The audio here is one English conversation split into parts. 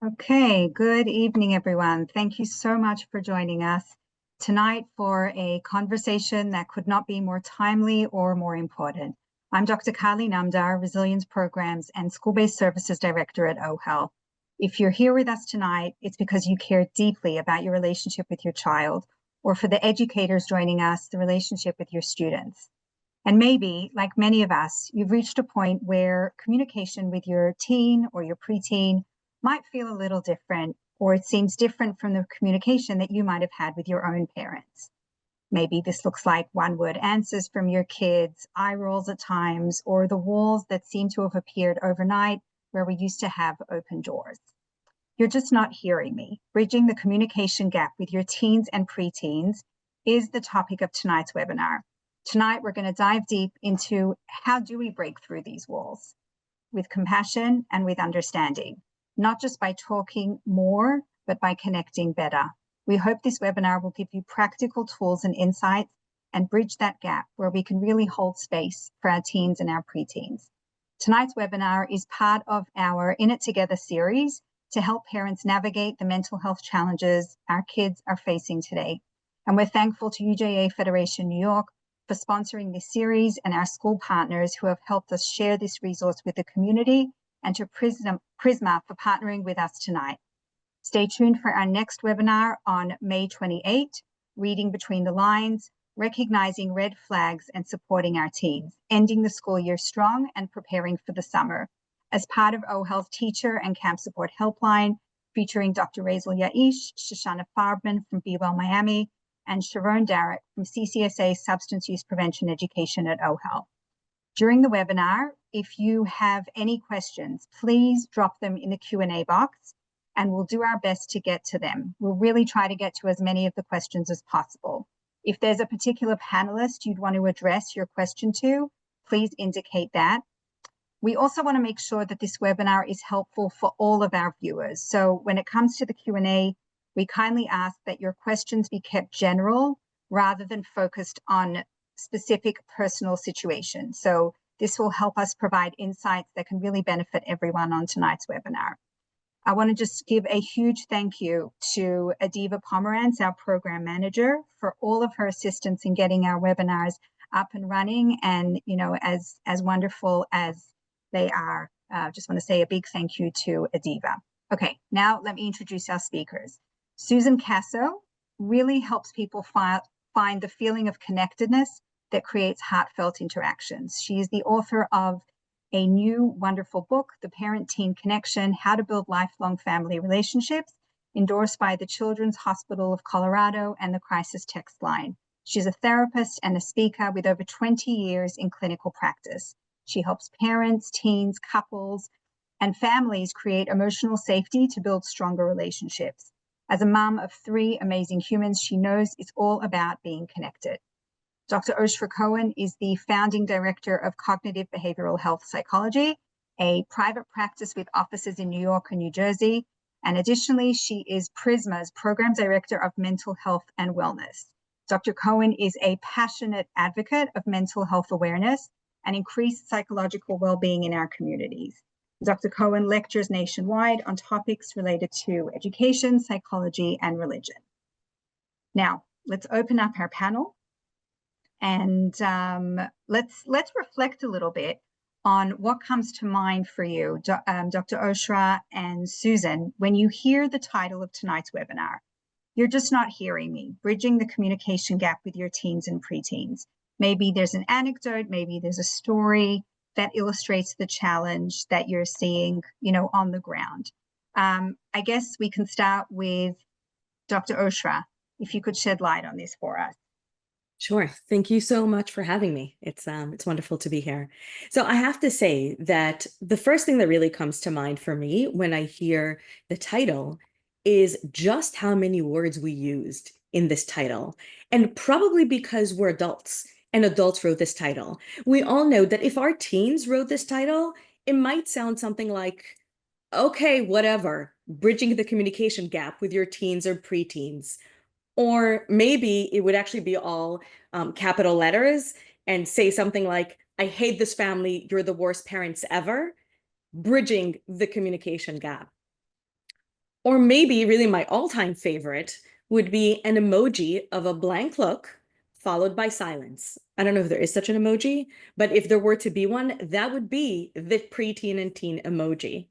Okay, good evening, everyone. Thank you so much for joining us tonight for a conversation that could not be more timely or more important. I'm Dr. Kali Namdar, Resilience Programs and School-Based Services Director at OHEL. If you're here with us tonight, it's because you care deeply about your relationship with your child, or for the educators joining us, the relationship with your students. And maybe, like many of us, you've reached a point where communication with your teen or your preteen might feel a little different, or it seems different from the communication that you might have had with your own parents. Maybe this looks like one-word answers from your kids, eye rolls at times, or the walls that seem to have appeared overnight where we used to have open doors. You're just not hearing me. Bridging the communication gap with your teens and preteens is the topic of tonight's webinar. Tonight, we're going to dive deep into how do we break through these walls with compassion and with understanding, not just by talking more, but by connecting better. We hope this webinar will give you practical tools and insights and bridge that gap where we can really hold space for our teens and our preteens. Tonight's webinar is part of our In It Together series to help parents navigate the mental health challenges our kids are facing today. And we're thankful to UJA Federation New York for sponsoring this series and our school partners who have helped us share this resource with the community, and to Prisma for partnering with us tonight. Stay tuned for our next webinar on May 28, Reading Between the Lines, Recognizing Red Flags and Supporting Our Teens, Ending the School Year Strong and Preparing for the Summer, as part of OHEL's Teacher and Camp Support Helpline, featuring Dr. Razel Yaish, Shoshana Farbman from Be Well Miami, and Sharon Darrett from CCSA Substance Use Prevention Education at OHEL. During the webinar, if you have any questions, please drop them in the Q&A box and we'll do our best to get to them. We'll really try to get to as many of the questions as possible. If there's a particular panelist you'd want to address your question to, please indicate that. We also want to make sure that this webinar is helpful for all of our viewers. So when it comes to the Q&A, we kindly ask that your questions be kept general rather than focused on specific personal situations. So this will help us provide insights that can really benefit everyone on tonight's webinar. I want to just give a huge thank you to Adiva Pomerantz, our program manager, for all of her assistance in getting our webinars up and running, and as wonderful as they are. Just want to say a big thank you to Adiva. Okay, now let me introduce our speakers. Susan Caso really helps people find the feeling of connectedness that creates heartfelt interactions. She is the author of a new wonderful book, The Parent-Teen Connection, How to Build Lifelong Family Relationships, endorsed by the Children's Hospital of Colorado and the Crisis Text Line. She's a therapist and a speaker with over 20 years in clinical practice. She helps parents, teens, couples, and families create emotional safety to build stronger relationships. As a mom of 3 amazing humans, she knows it's all about being connected. Dr. Oshra Cohen is the founding director of Cognitive Behavioral Health Psychology, a private practice with offices in New York and New Jersey. And additionally, she is Prisma's program director of mental health and wellness. Dr. Cohen is a passionate advocate of mental health awareness and increased psychological well-being in our communities. Dr. Cohen lectures nationwide on topics related to education, psychology, and religion. Now, let's open up our panel. And let's reflect a little bit on what comes to mind for you, Dr. Oshra and Susan, when you hear the title of tonight's webinar. You're just not hearing me, Bridging the Communication Gap with Your Teens and Preteens. Maybe there's an anecdote, maybe there's a story that illustrates the challenge that you're seeing, on the ground. I guess we can start with Dr. Oshra, if you could shed light on this for us. Sure. Thank you so much for having me. It's wonderful to be here. So I have to say that the first thing that really comes to mind for me when I hear the title is just how many words we used in this title. And probably because we're adults and adults wrote this title. We all know that if our teens wrote this title, it might sound something like, okay, whatever, bridging the communication gap with your teens or preteens. Or maybe it would actually be all capital letters and say something like, I hate this family, you're the worst parents ever, bridging the communication gap. Or maybe really my all-time favorite would be an emoji of a blank look followed by silence. I don't know if there is such an emoji, but if there were to be one, that would be the preteen and teen emoji.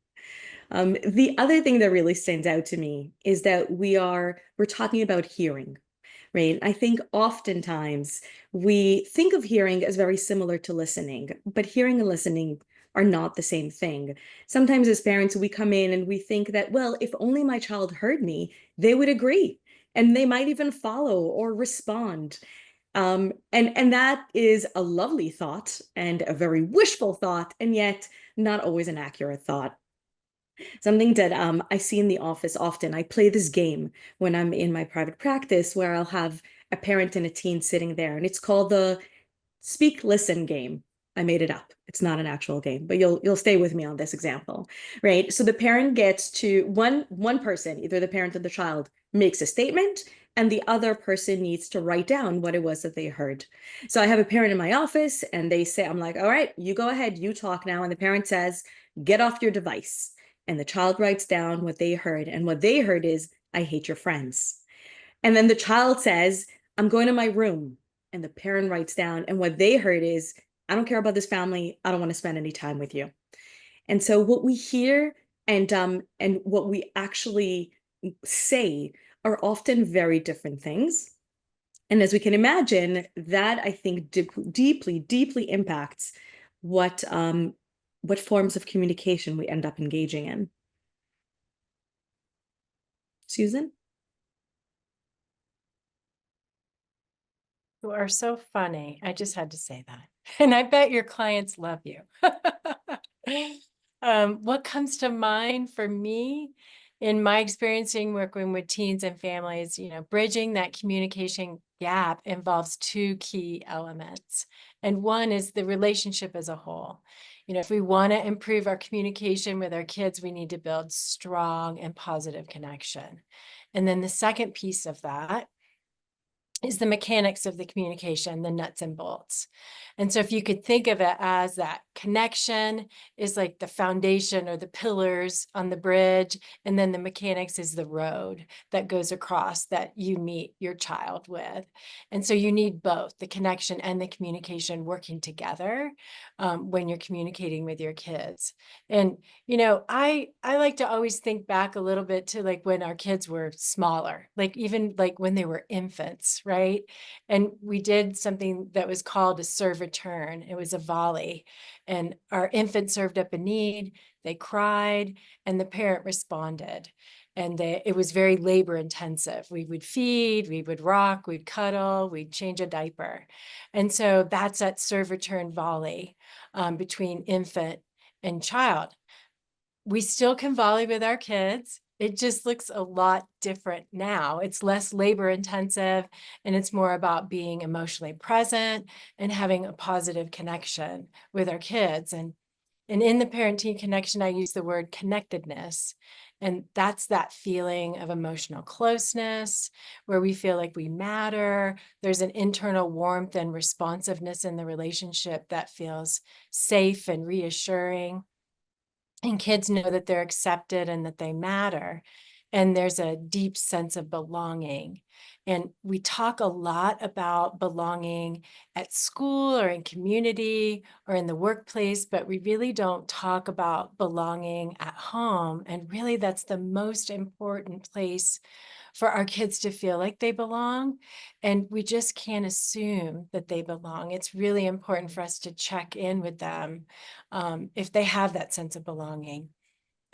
The other thing that really stands out to me is that we're talking about hearing, right? I think oftentimes we think of hearing as very similar to listening, but hearing and listening are not the same thing. Sometimes as parents, we come in and we think that, well, if only my child heard me, they would agree and they might even follow or respond. And that is a lovely thought and a very wishful thought, and yet not always an accurate thought. Something that I see in the office often, I play this game when I'm in my private practice where I'll have a parent and a teen sitting there, and it's called the speak listen game. I made it up. It's not an actual game, but you'll stay with me on this example, right? So the parent gets to one person, either the parent or the child, makes a statement, and the other person needs to write down what it was that they heard. So I have a parent in my office, and they say, I'm like, all right, you go ahead, you talk now. And the parent says, get off your device. And the child writes down what they heard. And what they heard is, I hate your friends. And then the child says, I'm going to my room. And the parent writes down, and what they heard is, I don't care about this family. I don't want to spend any time with you. And so what we hear and what we actually say are often very different things. And as we can imagine, that I think deeply, deeply impacts what forms of communication we end up engaging in. Susan? You are so funny. I just had to say that. And I bet your clients love you. What comes to mind for me in my experiencing working with teens and families, bridging that communication gap involves two key elements. And one is the relationship as a whole. If we want to improve our communication with our kids, we need to build strong and positive connection. And then the second piece of that is the mechanics of the communication, the nuts and bolts. And so if you could think of it as that connection is like the foundation or the pillars on the bridge, and then the mechanics is the road that goes across that you meet your child with. And so you need both the connection and the communication working together when you're communicating with your kids. And, I like to always think back a little bit to like when our kids were smaller, like even like when they were infants, right? And we did something that was called a serve return. It was a volley, and our infant served up a need, they cried, and the parent responded. And it was very labor intensive. We would feed, we would rock, we'd cuddle, we'd change a diaper. And so that's that serve return volley between infant and child. We still can volley with our kids. It just looks a lot different now. It's less labor intensive, and it's more about being emotionally present and having a positive connection with our kids. And in the parent-teen connection, I use the word connectedness. And that's that feeling of emotional closeness where we feel like we matter. There's an internal warmth and responsiveness in the relationship that feels safe and reassuring. And kids know that they're accepted and that they matter. And there's a deep sense of belonging. And we talk a lot about belonging at school or in community or in the workplace, but we really don't talk about belonging at home. And really, that's the most important place for our kids to feel like they belong. And we just can't assume that they belong. It's really important for us to check in with them if they have that sense of belonging.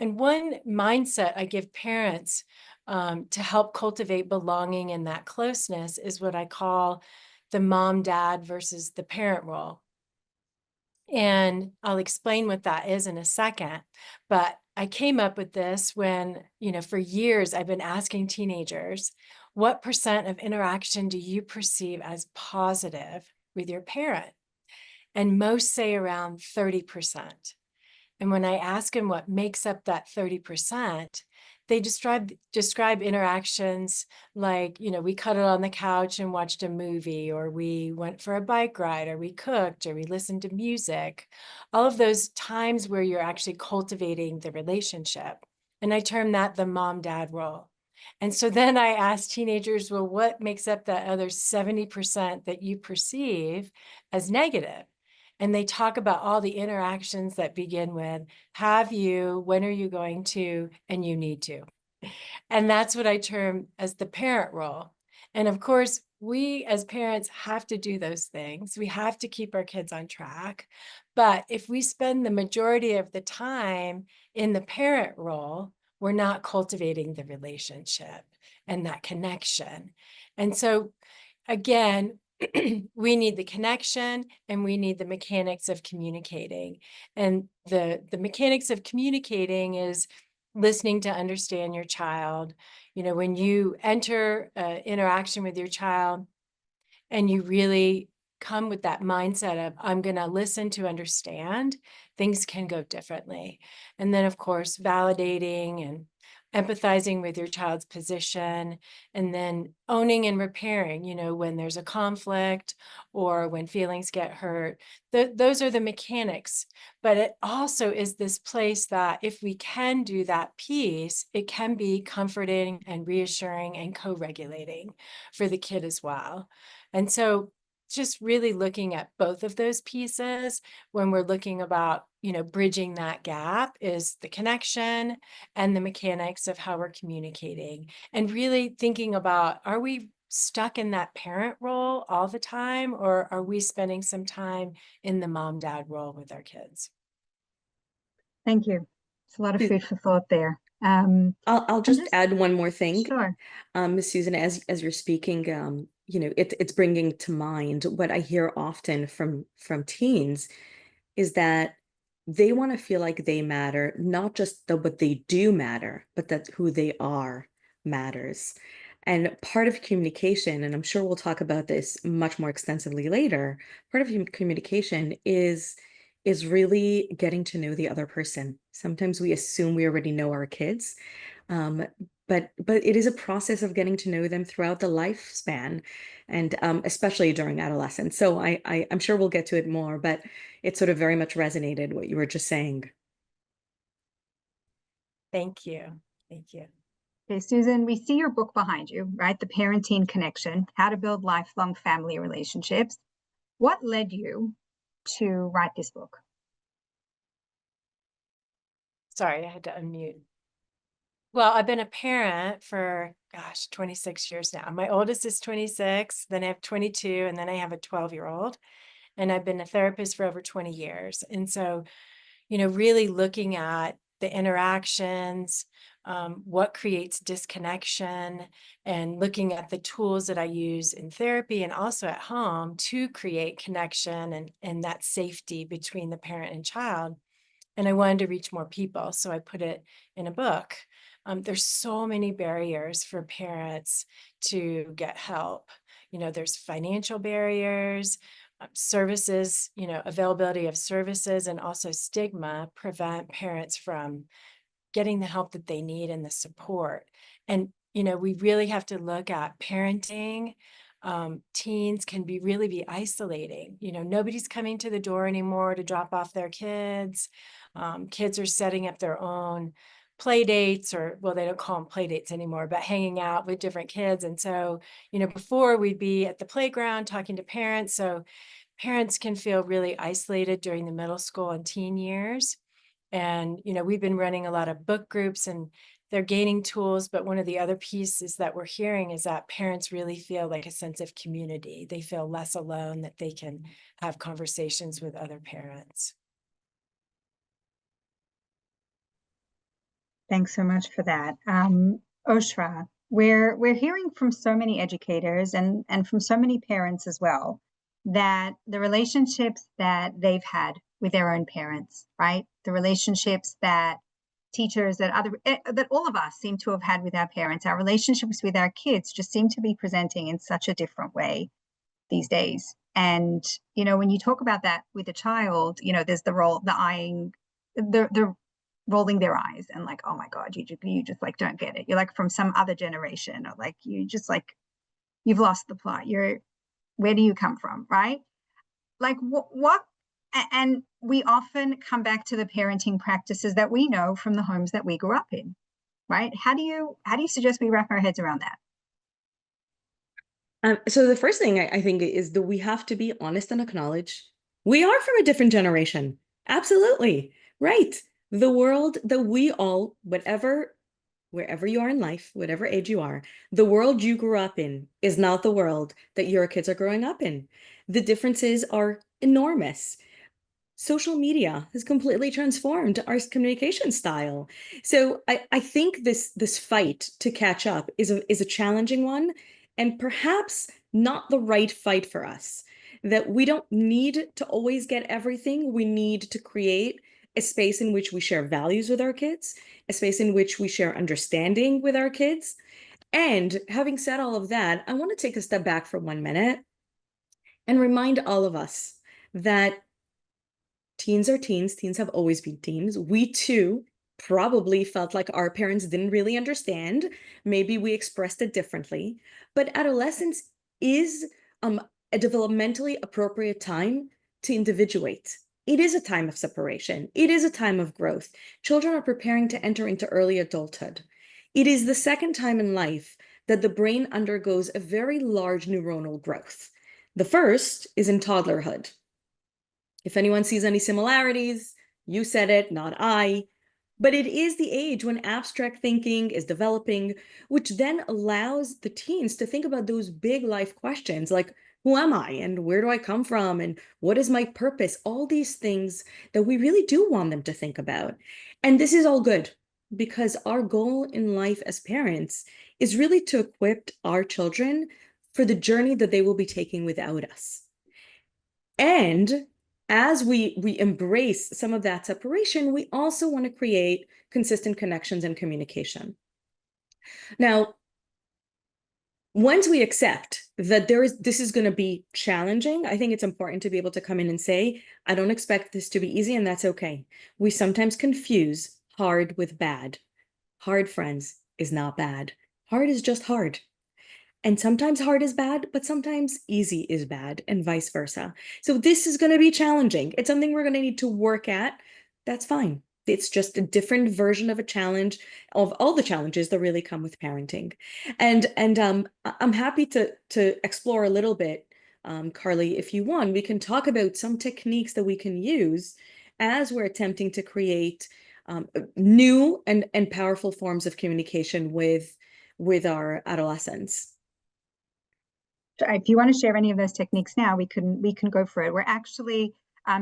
And one mindset I give parents to help cultivate belonging and that closeness is what I call the mom-dad versus the parent role. And I'll explain what that is in a second. But I came up with this when, for years I've been asking teenagers, what percent of interaction do you perceive as positive with your parent? And most say around 30%. And when I ask them what makes up that 30%, they describe interactions like, we cuddled on the couch and watched a movie, or we went for a bike ride, or we cooked, or we listened to music. All of those times where you're actually cultivating the relationship. And I term that the mom-dad role. And so then I ask teenagers, well, what makes up that other 70% that you perceive as negative? And they talk about all the interactions that begin with, have you, when are you going to, and you need to. And that's what I term as the parent role. And of course, we as parents have to do those things. We have to keep our kids on track. But if we spend the majority of the time in the parent role, we're not cultivating the relationship and that connection. And so, again, we need the connection and we need the mechanics of communicating. And the mechanics of communicating is listening to understand your child. You know, when you enter interaction with your child and you really come with that mindset of, I'm going to listen to understand, things can go differently. And then, of course, validating and empathizing with your child's position, and then owning and repairing, you know, when there's a conflict or when feelings get hurt. Those are the mechanics. But it also is this place that if we can do that piece, it can be comforting and reassuring and co-regulating for the kid as well. And so just really looking at both of those pieces when we're looking about, you know, bridging that gap is the connection and the mechanics of how we're communicating, and really thinking about, are we stuck in that parent role all the time, or are we spending some time in the mom-dad role with our kids? Thank you. It's a lot of food for thought there. I'll just add one more thing. Sure. Ms. Susan, as you're speaking, you know, it's bringing to mind what I hear often from teens is that they want to feel like they matter, not just that what they do matter, but that who they are matters. And part of communication, and I'm sure we'll talk about this much more extensively later, part of communication is really getting to know the other person. Sometimes we assume we already know our kids, um, but it is a process of getting to know them throughout the lifespan, and especially during adolescence. So I'm sure we'll get to it more, but it sort of very much resonated what you were just saying. Thank you. Thank you. Okay, Susan, we see your book behind you, right? The Parenting Connection, How to Build Lifelong Family Relationships. What led you to write this book? Sorry, I had to unmute. Well, I've been a parent for, 26 years now. My oldest is 26, then I have 22, and then I have a 12-year-old. And I've been a therapist for over 20 years. And so, you know, really looking at the interactions, what creates disconnection, and looking at the tools that I use in therapy and also at home to create connection and that safety between the parent and child. And I wanted to reach more people, so I put it in a book. There's so many barriers for parents to get help. You know, there's financial barriers, services, you know, availability of services, and also stigma prevent parents from getting the help that they need and the support. And, you know, we really have to look at parenting. Teens can really be isolating. You know, nobody's coming to the door anymore to drop off their kids. Kids are setting up their own play dates, or, well, they don't call them play dates anymore, but hanging out with different kids. And so, you know, before we'd be at the playground talking to parents. So parents can feel really isolated during the middle school and teen years. And, you know, we've been running a lot of book groups and they're gaining tools. But one of the other pieces that we're hearing is that parents really feel like a sense of community. They feel less alone, that they can have conversations with other parents. Thanks so much for that. Oshra, we're hearing from so many educators and from so many parents as well, that the relationships that they've had with their own parents, right? The relationships that teachers, that all of us seem to have had with our parents, our relationships with our kids just seem to be presenting in such a different way these days. And, you know, when you talk about that with a child, you know, there's the eyeing, the rolling their eyes and like, oh my God, you just like don't get it. You're like from some other generation, or like you just like, you've lost the plot. Where do you come from, right? Like what? And we often come back to the parenting practices that we know from the homes that we grew up in, right? How do you suggest we wrap our heads around that? So the first thing I think is that we have to be honest and acknowledge we are from a different generation. Absolutely. Right. The world that we all, wherever you are in life, whatever age you are, the world you grew up in is not the world that your kids are growing up in. The differences are enormous. Social media has completely transformed our communication style. So I think this fight to catch up is a challenging one, and perhaps not the right fight for us. That we don't need to always get everything. We need to create a space in which we share values with our kids, a space in which we share understanding with our kids. And having said all of that, I want to take a step back for 1 minute and remind all of us that teens are teens. Teens have always been teens. We too probably felt like our parents didn't really understand. Maybe we expressed it differently. But adolescence is a developmentally appropriate time to individuate. It is a time of separation. It is a time of growth. Children are preparing to enter into early adulthood. It is the second time in life that the brain undergoes a very large neuronal growth. The first is in toddlerhood. If anyone sees any similarities, you said it, not I. But it is the age when abstract thinking is developing, which then allows the teens to think about those big life questions like, who am I and where do I come from and what is my purpose? All these things that we really do want them to think about. And this is all good because our goal in life as parents is really to equip our children for the journey that they will be taking without us. And as we embrace some of that separation, we also want to create consistent connections and communication. Now, once we accept that this is going to be challenging, I think it's important to be able to come in and say, I don't expect this to be easy, and that's okay. We sometimes confuse hard with bad. Hard, friends, is not bad. Hard is just hard. And sometimes hard is bad, but sometimes easy is bad, and vice versa. So this is going to be challenging. It's something we're going to need to work at. That's fine. It's just a different version of a challenge of all the challenges that really come with parenting. And I'm happy to explore a little bit, Carly, if you want. We can talk about some techniques that we can use as we're attempting to create new and powerful forms of communication with our adolescents. If you want to share any of those techniques now, we can go for it. We're actually,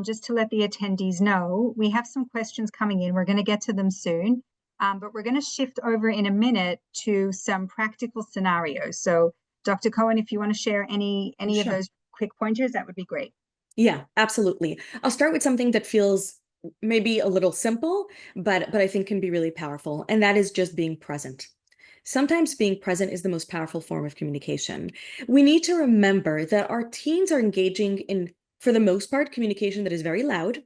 just to let the attendees know, we have some questions coming in. We're going to get to them soon, but we're going to shift over in a minute to some practical scenarios. So Dr. Cohen, if you want to share any Sure. of those quick pointers, that would be great. Yeah, absolutely. I'll start with something that feels maybe a little simple, but I think can be really powerful, and that is just being present. Sometimes being present is the most powerful form of communication. We need to remember that our teens are engaging in, for the most part, communication that is very loud,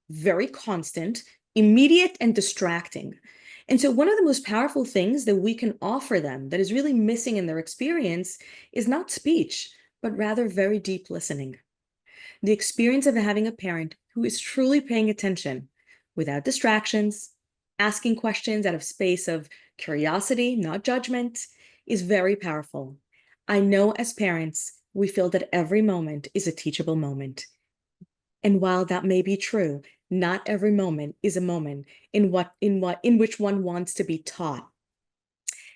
very constant, immediate, and distracting. And so one of the most powerful things that we can offer them that is really missing in their experience is not speech, but rather very deep listening. The experience of having a parent who is truly paying attention without distractions, asking questions out of space of curiosity, not judgment, is very powerful. I know as parents, we feel that every moment is a teachable moment. And while that may be true, not every moment is a moment in which one wants to be taught.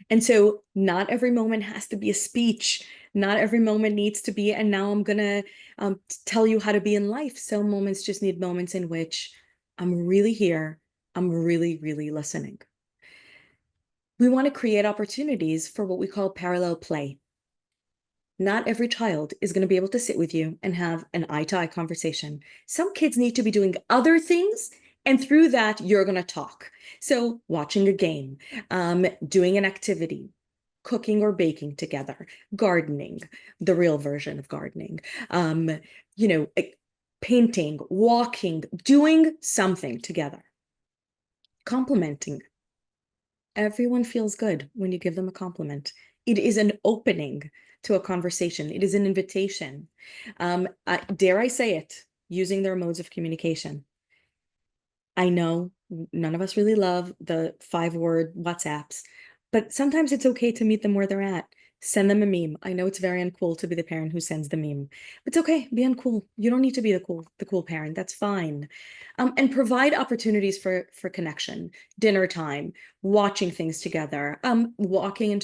And so not every moment has to be a speech. Not every moment needs to be, and now I'm gonna tell you how to be in life. Some moments just need moments in which I'm really here. I'm really, really listening. We want to create opportunities for what we call parallel play. Not every child is going to be able to sit with you and have an eye-to-eye conversation. Some kids need to be doing other things, and through that, you're going to talk. So watching a game, doing an activity, cooking or baking together, gardening, the real version of gardening, painting, walking, doing something together, complimenting. Everyone feels good when you give them a compliment. It is an opening to a conversation. It is an invitation. Dare I say it, using their modes of communication. I know None of us really love the 5-word WhatsApps, but sometimes it's okay to meet them where they're at. Send them a meme. I know it's very uncool to be the parent who sends the meme, but it's okay. Be uncool. You don't need to be the cool parent. That's fine. And provide opportunities for connection, dinner time, watching things together, knocking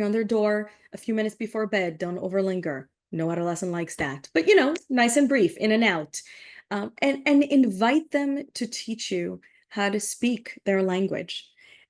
on their door a few minutes before bed. Don't overlinger. No adolescent likes that, but nice and brief, in and out. And invite them to teach you how to speak their language.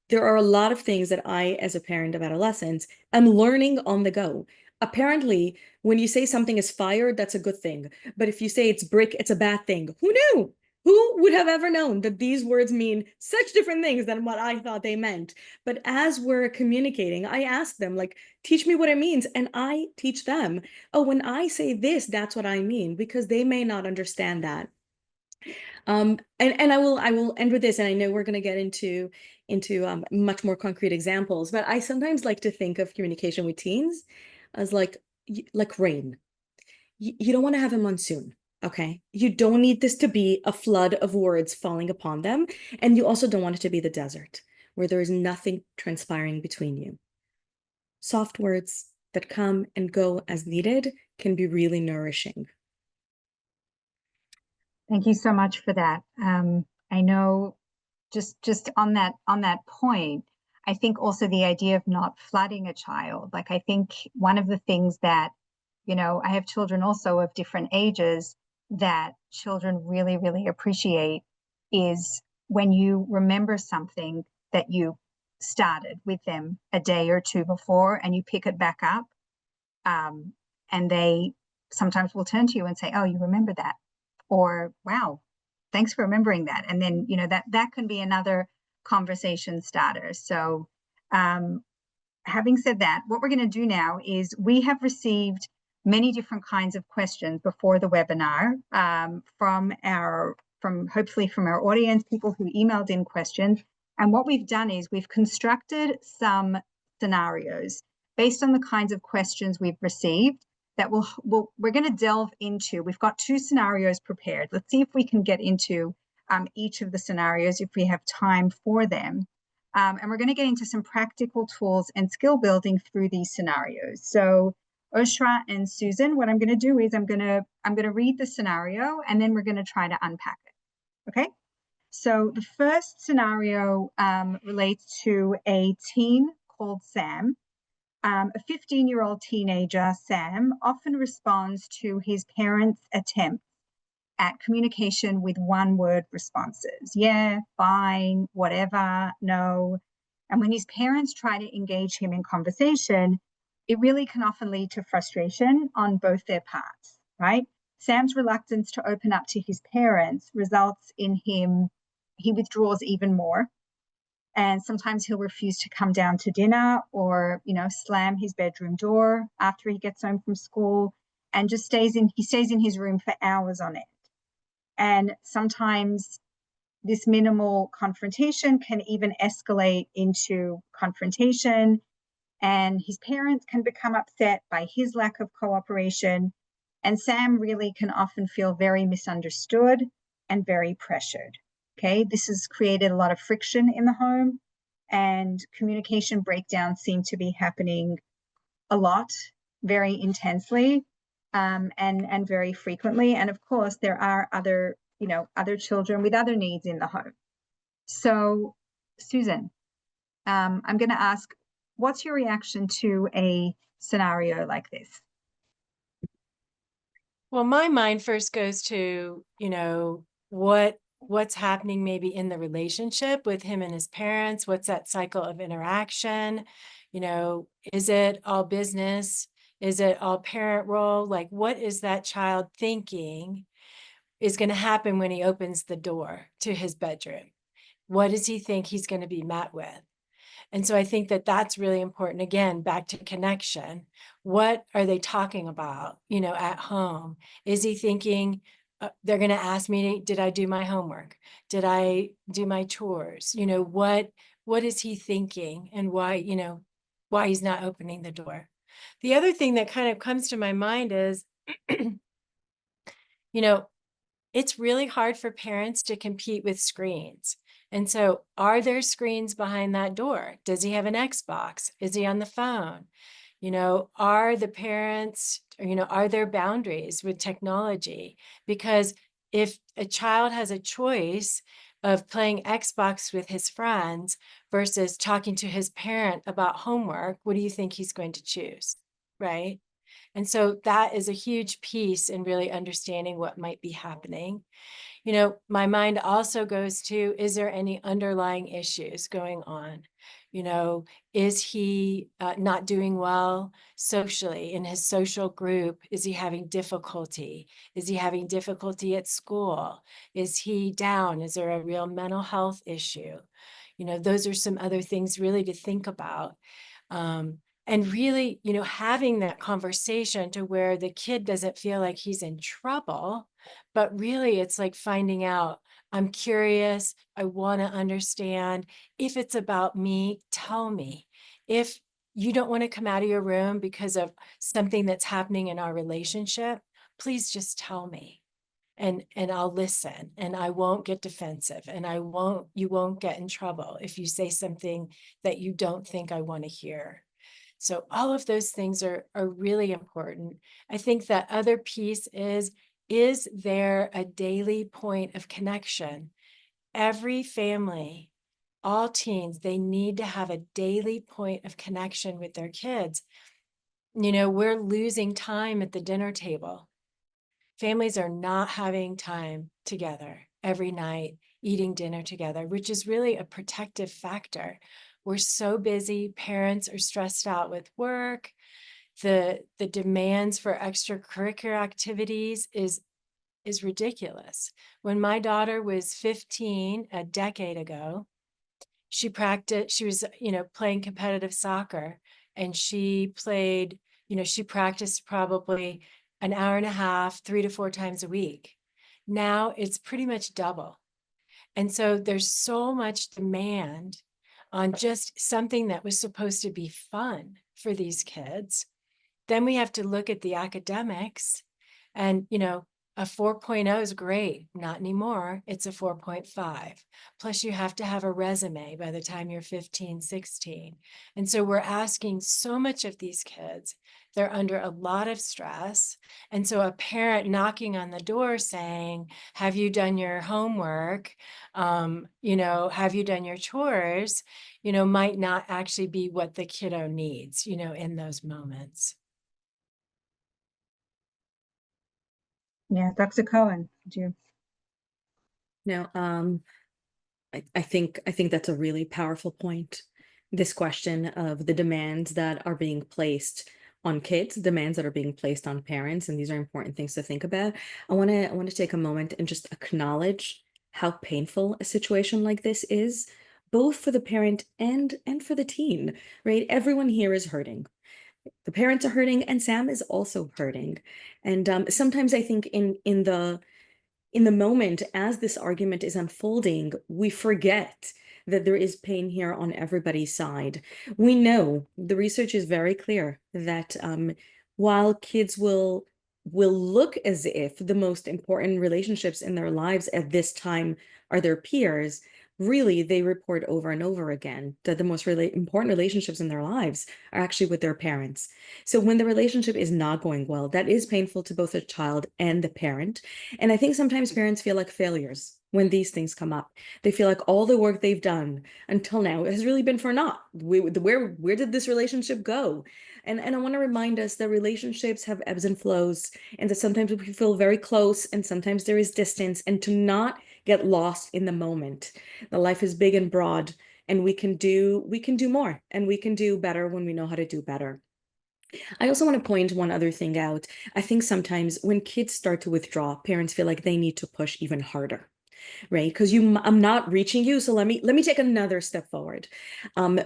There are a lot of things that I, as a parent of adolescents, am learning on the go. Apparently, when you say something is fire, that's a good thing. But if you say it's brick, it's a bad thing. Who knew? Who would have ever known that these words mean such different things than what I thought they meant? But as we're communicating, I ask them, like, teach me what it means. And I teach them, oh, when I say this, that's what I mean, because they may not understand that. And I will end with this, and I know we're going to get into much more concrete examples, but I sometimes like to think of communication with teens as like rain. You don't want to have a monsoon, okay? You don't need this to be a flood of words falling upon them, and you also don't want it to be the desert where there is nothing transpiring between you. Soft words that come and go as needed can be really nourishing. Thank you so much for that. I know just on that point, I think also the idea of not flooding a child. Like, I think one of the things that, I have children also of different ages that children really, really appreciate is when you remember something that you started with them a day or two before and you pick it back up. And they sometimes will turn to you and say, oh, you remember that? Or, wow, thanks for remembering that. And then, that can be another conversation starter. So having said that, what we're going to do now is we have received many different kinds of questions before the webinar hopefully from our audience, people who emailed in questions. And what we've done is we've constructed some scenarios based on the kinds of questions we've received that we're going to delve into. We've got 2 scenarios prepared. Let's see if we can get into each of the scenarios if we have time for them. And we're going to get into some practical tools and skill building through these scenarios. So Oshra and Susan, what I'm going to do is I'm going to read the scenario and then we're going to try to unpack it. Okay. So the first scenario relates to a teen called Sam. A 15-year-old teenager, Sam, often responds to his parents' attempts at communication with one-word responses. Yeah, fine, whatever, no. And when his parents try to engage him in conversation, it really can often lead to frustration on both their parts, right? Sam's reluctance to open up to his parents results in he withdraws even more. And sometimes he'll refuse to come down to dinner or, slam his bedroom door after he gets home from school and just stays in his room for hours on end. And sometimes this minimal confrontation can even escalate into confrontation, and his parents can become upset by his lack of cooperation. And Sam really can often feel very misunderstood and very pressured. Okay, this has created a lot of friction in the home, and communication breakdowns seem to be happening a lot, very intensely, and very frequently. And of course, there are other children with other needs in the home. So, Susan, I'm going to ask, what's your reaction to a scenario like this? Well, my mind first goes to, what's happening maybe in the relationship with him and his parents. What's that cycle of interaction? Is it all business? Is it all parent role? Like, what is that child thinking is going to happen when he opens the door to his bedroom? What does he think he's going to be met with? And so I think that that's really important. Again, back to connection. What are they talking about, at home? Is he thinking they're going to ask me, did I do my homework? Did I do my chores? What is he thinking, and why he's not opening the door? The other thing that kind of comes to my mind is, it's really hard for parents to compete with screens. And so are there screens behind that door? Does he have an Xbox? Is he on the phone? Are the parents, are there boundaries with technology? Because if a child has a choice of playing Xbox with his friends versus talking to his parent about homework, what do you think he's going to choose? Right? And so that is a huge piece in really understanding what might be happening. My mind also goes to, is there any underlying issues going on? Is he not doing well socially in his social group? Is he having difficulty? Is he having difficulty at school? Is he down? Is there a real mental health issue? Those are some other things really to think about. And really, having that conversation to where the kid doesn't feel like he's in trouble, but really it's like finding out, I'm curious, I want to understand. If it's about me, tell me. If you don't want to come out of your room because of something that's happening in our relationship, please just tell me. And I'll listen, and I won't get defensive, and you won't get in trouble if you say something that you don't think I want to hear. So all of those things are really important. I think that other piece is there a daily point of connection? Every family, all teens, they need to have a daily point of connection with their kids. We're losing time at the dinner table. Families are not having time together every night, eating dinner together, which is really a protective factor. We're so busy. Parents are stressed out with work. The demands for extracurricular activities is ridiculous. When my daughter was 15, a decade ago, she was, playing competitive soccer, and she practiced probably an hour and a half, 3 to 4 times a week. Now it's pretty much double. And so there's so much demand on just something that was supposed to be fun for these kids. Then we have to look at the academics, and, a 4.0 is great. Not anymore. It's a 4.5. Plus you have to have a resume by the time you're 15, 16. And so we're asking so much of these kids. They're under a lot of stress. And so a parent knocking on the door saying, have you done your homework? Have you done your chores? Might not actually be what the kiddo needs, in those moments. Yeah, Dr. Cohen, do you? No, I think that's a really powerful point. This question of the demands that are being placed on kids, demands that are being placed on parents, and these are important things to think about. I want to take a moment and just acknowledge how painful a situation like this is, both for the parent and for the teen, right? Everyone here is hurting. The parents are hurting, and Sam is also hurting. And sometimes I think in the moment, as this argument is unfolding, we forget that there is pain here on everybody's side. We know the research is very clear that while kids will look as if the most important relationships in their lives at this time are their peers, really they report over and over again that the most important relationships in their lives are actually with their parents. So when the relationship is not going well, that is painful to both the child and the parent. And I think sometimes parents feel like failures when these things come up. They feel like all the work they've done until now has really been for naught. Where did this relationship go? And I want to remind us that relationships have ebbs and flows, and that sometimes we feel very close and sometimes there is distance, and to not get lost in the moment. The life is big and broad, and we can do more, and we can do better when we know how to do better. I also want to point one other thing out. I think sometimes when kids start to withdraw, parents feel like they need to push even harder, right? Because I'm not reaching you, so let me take another step forward.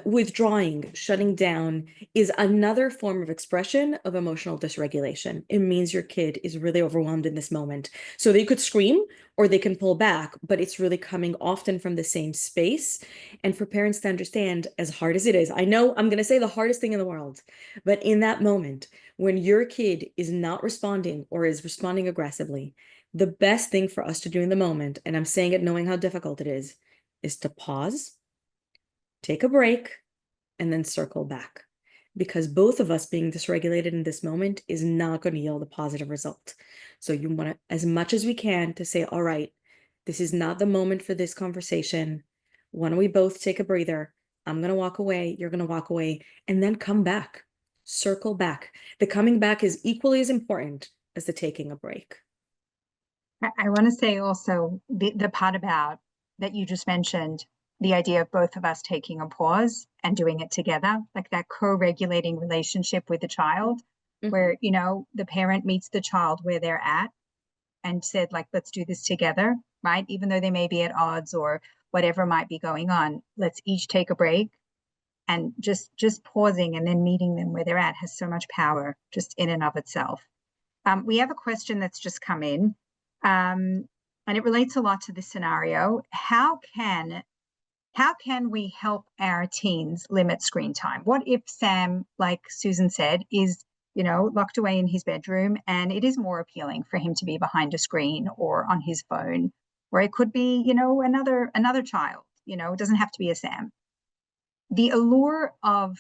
Withdrawing, shutting down is another form of expression of emotional dysregulation. It means your kid is really overwhelmed in this moment. So they could scream or they can pull back, but it's really coming often from the same space. And for parents to understand, as hard as it is, I know I'm going to say the hardest thing in the world, but in that moment, when your kid is not responding or is responding aggressively, the best thing for us to do in the moment, and I'm saying it knowing how difficult it is is to pause, take a break, and then circle back. Because both of us being dysregulated in this moment is not going to yield a positive result. So you want to, as much as we can, to say, all right, this is not the moment for this conversation. Why don't we both take a breather? I'm going to walk away. You're going to walk away, and then come back, circle back. The coming back is equally as important as the taking a break. I want to say also the part about that you just mentioned, the idea of both of us taking a pause and doing it together, like that co-regulating relationship with the child, where, you know, the parent meets the child where they're at and said, like, let's do this together, right? Even though they may be at odds or whatever might be going on, let's each take a break. And just pausing and then meeting them where they're at has so much power just in and of itself. We have a question that's just come in, and it relates a lot to this scenario. How can we help our teens limit screen time? What if Sam, like Susan said, is, you know, locked away in his bedroom, and it is more appealing for him to be behind a screen or on his phone, or it could be, you know, another child, you know, it doesn't have to be a Sam. The allure of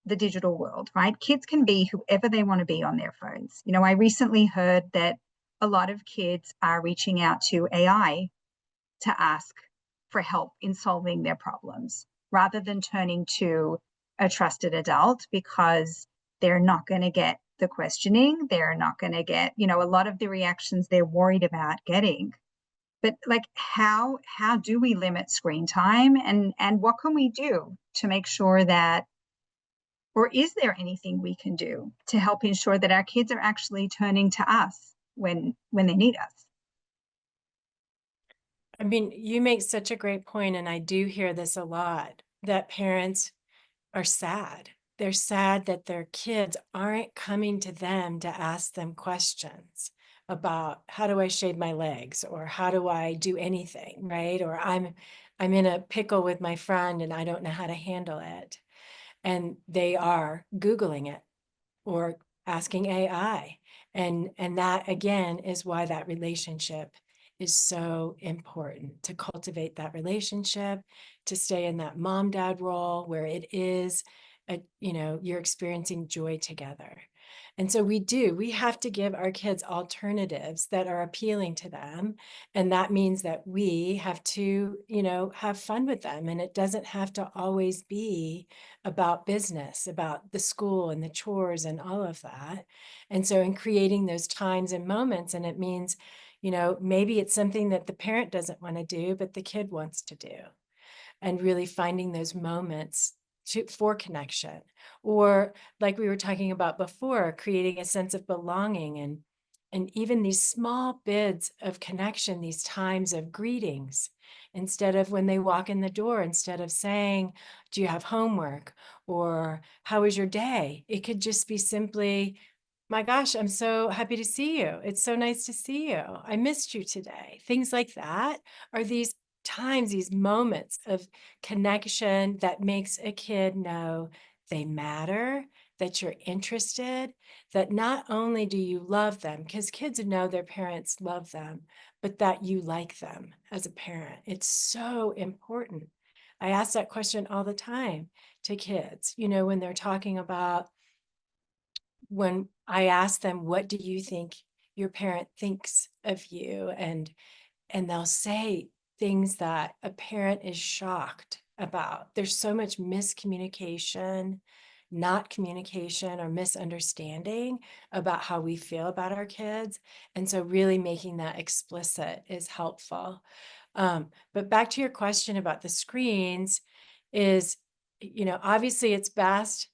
the digital world, right? Kids can be whoever they want to be on their phones. You know, I recently heard that a lot of kids are reaching out to AI to ask for help in solving their problems rather than turning to a trusted adult, because they're not going to get the questioning. They're not going to get, you know, a lot of the reactions they're worried about getting. But like, how do we limit screen time, and what can we do to make sure that, or is there anything we can do to help ensure that our kids are actually turning to us when they need us? I mean, you make such a great point, and I do hear this a lot, that parents are sad. They're sad that their kids aren't coming to them to ask them questions about how do I shave my legs, or how do I do anything, right? Or I'm in a pickle with my friend and I don't know how to handle it. And they are Googling it or asking AI. And that again is why that relationship is so important, to cultivate that relationship, to stay in that mom dad role where it is you know, you're experiencing joy together. And so we have to give our kids alternatives that are appealing to them. And that means that we have to, you know, have fun with them. And it doesn't have to always be about business, about the school and the chores and all of that. And so in creating those times and moments, and it means, you know, maybe it's something that the parent doesn't want to do, but the kid wants to do, and really finding those moments for connection. Or like we were talking about before, creating a sense of belonging, and even these small bits of connection, these times of greetings, instead of when they walk in the door, instead of saying, do you have homework? Or how was your day? It could just be simply, my gosh, I'm so happy to see you. It's so nice to see you. I missed you today. Things like that are these times, these moments of connection that makes a kid know they matter, that you're interested, that not only do you love them, because kids know their parents love them, but that you like them as a parent. It's so important. I ask that question all the time to kids, you know, when they're talking about, when I ask them, what do you think your parent thinks of you? And they'll say things that a parent is shocked about. There's so much miscommunication, not communication, or misunderstanding about how we feel about our kids. And so really making that explicit is helpful. But back to your question about the screens is, you know, obviously it's best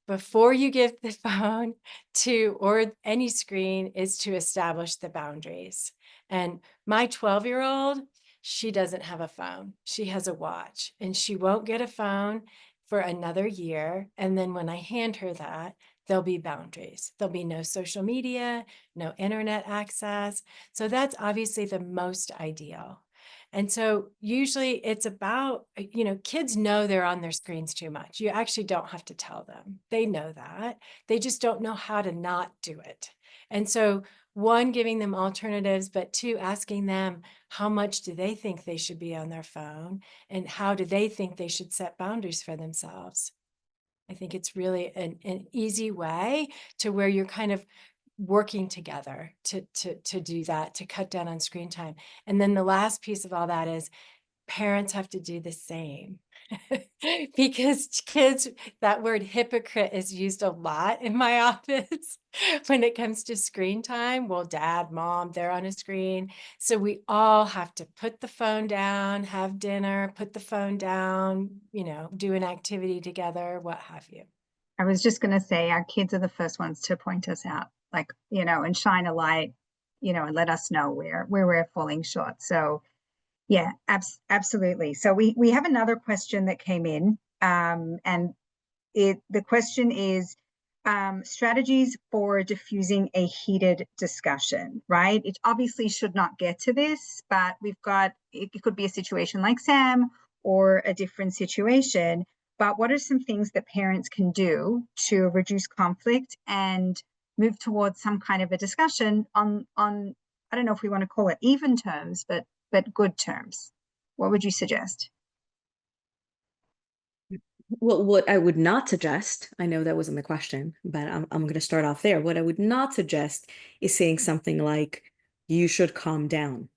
before you give the phone to, or any screen, is to establish the boundaries. And my 12-year-old, she doesn't have a phone. She has a watch, and she won't get a phone for another year. And then when I hand her that, there'll be boundaries. There'll be no social media, no internet access. So that's obviously the most ideal. And so usually it's about, you know, kids know they're on their screens too much. You actually don't have to tell them. They know that. They just don't know how to not do it. And so one, giving them alternatives, but two, asking them how much do they think they should be on their phone and how do they think they should set boundaries for themselves. I think it's really an easy way to where you're kind of working together to do that, to cut down on screen time. And then the last piece of all that is parents have to do the same. Because kids, that word hypocrite is used a lot in my office when it comes to screen time. Well, dad, mom, they're on a screen. So we all have to put the phone down, have dinner, put the phone down, do an activity together, what have you. I was just going to say, our kids are the first ones to point us out, like, and shine a light, and let us know where we're falling short. So yeah, absolutely. So we have another question that came in, and the question is strategies for diffusing a heated discussion, right? It obviously should not get to this, but it could be a situation like Sam or a different situation. But what are some things that parents can do to reduce conflict and move towards some kind of a discussion on I don't know if we want to call it even terms, but good terms? What would you suggest? Well, what I would not suggest, I know that wasn't the question, but I'm going to start off there. What I would not suggest is saying something like, you should calm down.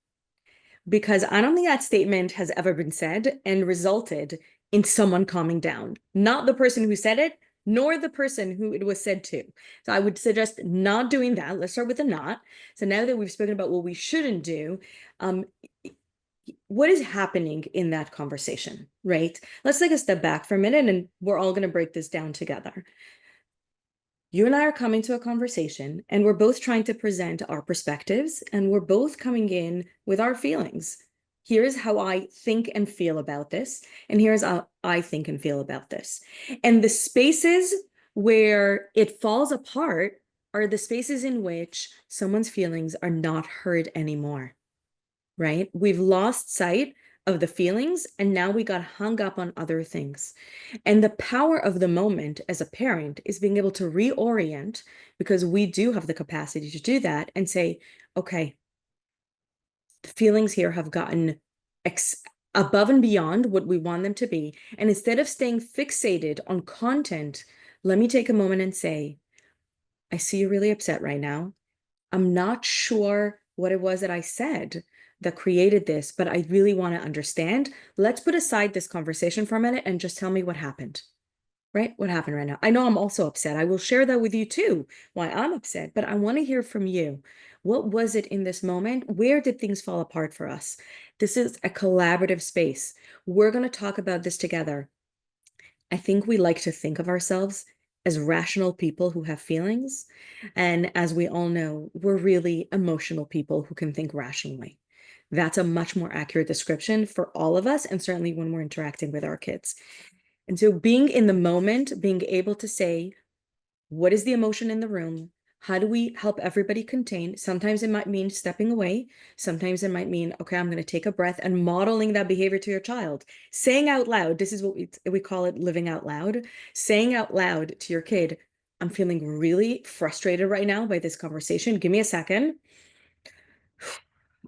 Because I don't think that statement has ever been said and resulted in someone calming down. Not the person who said it, nor the person who it was said to. So I would suggest not doing that. Let's start with the not. So now that we've spoken about what we shouldn't do, what is happening in that conversation, right? Let's take a step back for a minute and we're all going to break this down together. You and I are coming to a conversation and we're both trying to present our perspectives and we're both coming in with our feelings. Here's how I think and feel about this. And here's how I think and feel about this. And the spaces where it falls apart are the spaces in which someone's feelings are not heard anymore, right? We've lost sight of the feelings and now we got hung up on other things. And the power of the moment as a parent is being able to reorient, because we do have the capacity to do that, and say, okay, the feelings here have gotten above and beyond what we want them to be. And instead of staying fixated on content, let me take a moment and say, I see you're really upset right now. I'm not sure what it was that I said that created this, but I really want to understand. Let's put aside this conversation for a minute and just tell me what happened, right? What happened right now? I know I'm also upset. I will share that with you too, why I'm upset, but I want to hear from you. What was it in this moment? Where did things fall apart for us? This is a collaborative space. We're going to talk about this together. I think we like to think of ourselves as rational people who have feelings. And as we all know, we're really emotional people who can think rationally. That's a much more accurate description for all of us, and certainly when we're interacting with our kids. And so being in the moment, being able to say, what is the emotion in the room? How do we help everybody contain? Sometimes it might mean stepping away. Sometimes it might mean, okay, I'm going to take a breath, and modeling that behavior to your child. Saying out loud, this is what we call it, living out loud. Saying out loud to your kid, I'm feeling really frustrated right now by this conversation. Give me a second.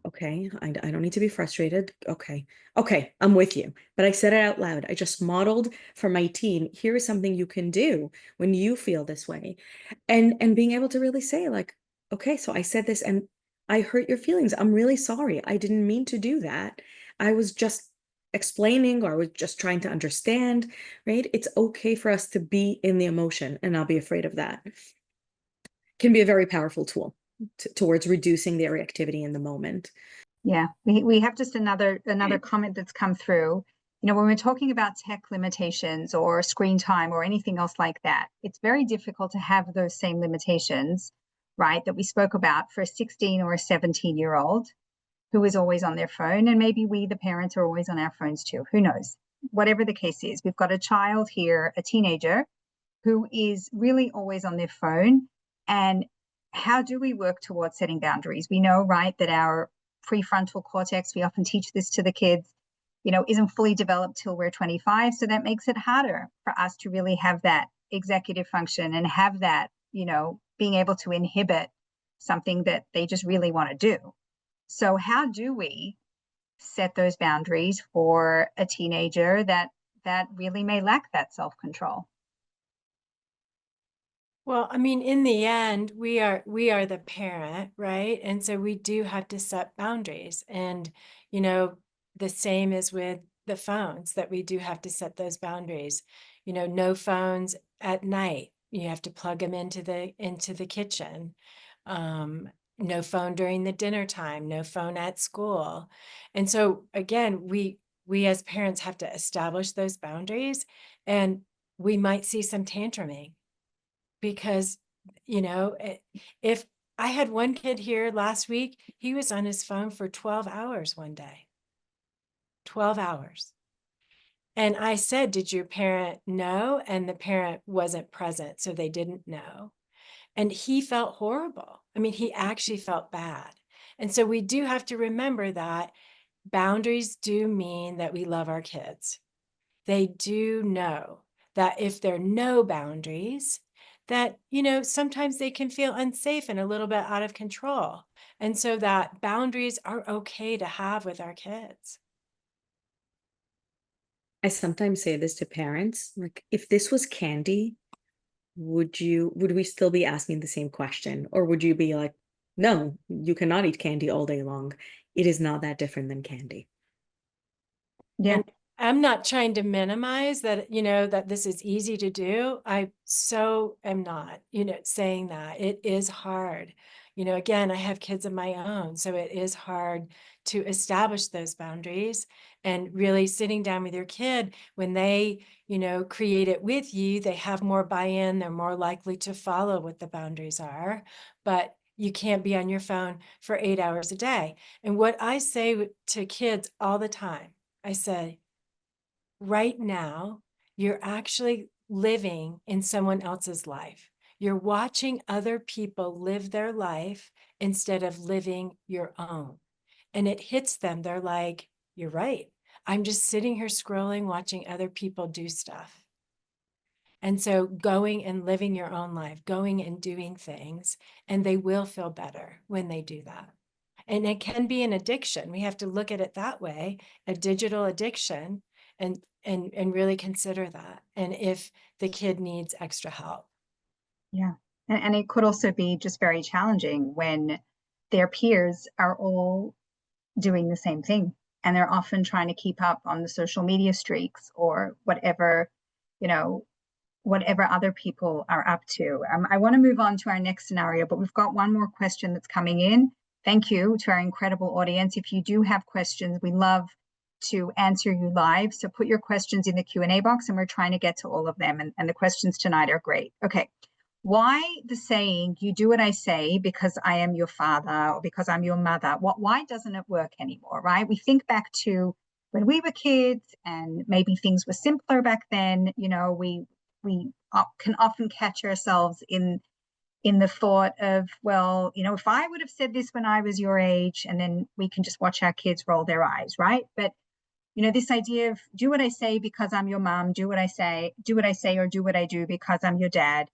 Okay, I don't need to be frustrated. Okay, I'm with you. But I said it out loud. I just modeled for my teen, here is something you can do when you feel this way. And being able to really say, like, okay, so I said this and I hurt your feelings. I'm really sorry. I didn't mean to do that. I was just explaining, or I was just trying to understand, right? It's okay for us to be in the emotion and not be afraid of that. Can be a very powerful tool towards reducing the reactivity in the moment. Yeah, we have just another comment that's come through. When we're talking about tech limitations or screen time or anything else like that, it's very difficult to have those same limitations, right, that we spoke about for a 16 or a 17-year-old who is always on their phone. And maybe we, the parents, are always on our phones too. Who knows? Whatever the case is, we've got a child here, a teenager, who is really always on their phone. And how do we work towards setting boundaries? We know, right, that our prefrontal cortex, we often teach this to the kids, isn't fully developed till we're 25. So that makes it harder for us to really have that executive function and have that, being able to inhibit something that they just really want to do. So how do we set those boundaries for a teenager that really may lack that self-control? Well, I mean, in the end, we are the parent, right? And so we do have to set boundaries. And, the same is with the phones, that we do have to set those boundaries. No phones at night. You have to plug them into the kitchen. Um, no phone during the dinner time, no phone at school. And so again, we as parents have to establish those boundaries, and we might see some tantruming because, if I had one kid here last week, he was on his phone for 12 hours one day. 12 hours. And I said, did your parent know? And the parent wasn't present, so they didn't know. And he felt horrible. I mean, he actually felt bad. And so we do have to remember that boundaries do mean that we love our kids. They do know that if there are no boundaries, that, sometimes they can feel unsafe and a little bit out of control. And so that boundaries are okay to have with our kids. I sometimes say this to parents, like, if this was candy, would we still be asking the same question? Or would you be like, no, you cannot eat candy all day long. It is not that different than candy. Yeah. And I'm not trying to minimize that, that this is easy to do. I so am not, saying that. It is hard. Again, I have kids of my own, so it is hard to establish those boundaries, and really sitting down with your kid when they, create it with you, they have more buy-in, they're more likely to follow what the boundaries are. But you can't be on your phone for 8 hours a day. And what I say to kids all the time, I say, right now, you're actually living in someone else's life. You're watching other people live their life instead of living your own. And it hits them. They're like, you're right. I'm just sitting here scrolling, watching other people do stuff. And so going and living your own life, going and doing things, and they will feel better when they do that. And it can be an addiction. We have to look at it that way, a digital addiction, and really consider that. And if the kid needs extra help. Yeah. And it could also be just very challenging when their peers are all doing the same thing, and they're often trying to keep up on the social media streaks or whatever, whatever other people are up to. I want to move on to our next scenario, but we've got one more question that's coming in. Thank you to our incredible audience. If you do have questions, we love to answer you live. So put your questions in the Q&A box, and we're trying to get to all of them. And the questions tonight are great. Okay. Why the saying, you do what I say because I am your father or because I'm your mother? Why doesn't it work anymore, right? We think back to when we were kids and maybe things were simpler back then. We can often catch ourselves in the thought of, well, if I would have said this when I was your age, and then we can just watch our kids roll their eyes, right? But this idea of do what I say because I'm your mom, do what I say, or do what I do because I'm your dad,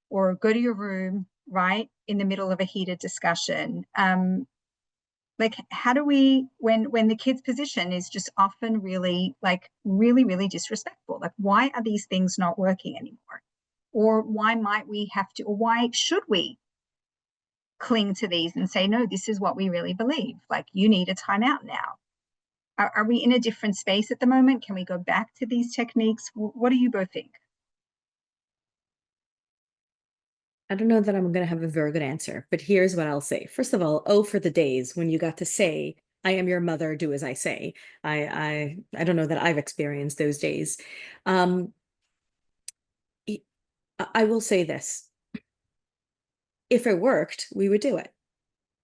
or go to your room, right, in the middle of a heated discussion. Like, how do we, when the kid's position is just often really disrespectful, like, why are these things not working anymore? Or why might we have to, or why should we cling to these and say, no, this is what we really believe, like, you need a timeout now? Are we in a different space at the moment? Can we go back to these techniques? What do you both think? I don't know that I'm going to have a very good answer, but here's what I'll say. First of all, oh, for the days when you got to say, I am your mother, do as I say. I don't know that I've experienced those days. I will say this. If it worked, we would do it.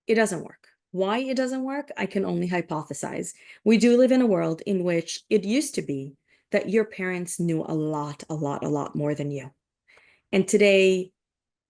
It doesn't work. Why it doesn't work, I can only hypothesize. We do live in a world in which it used to be that your parents knew a lot more than you. And today,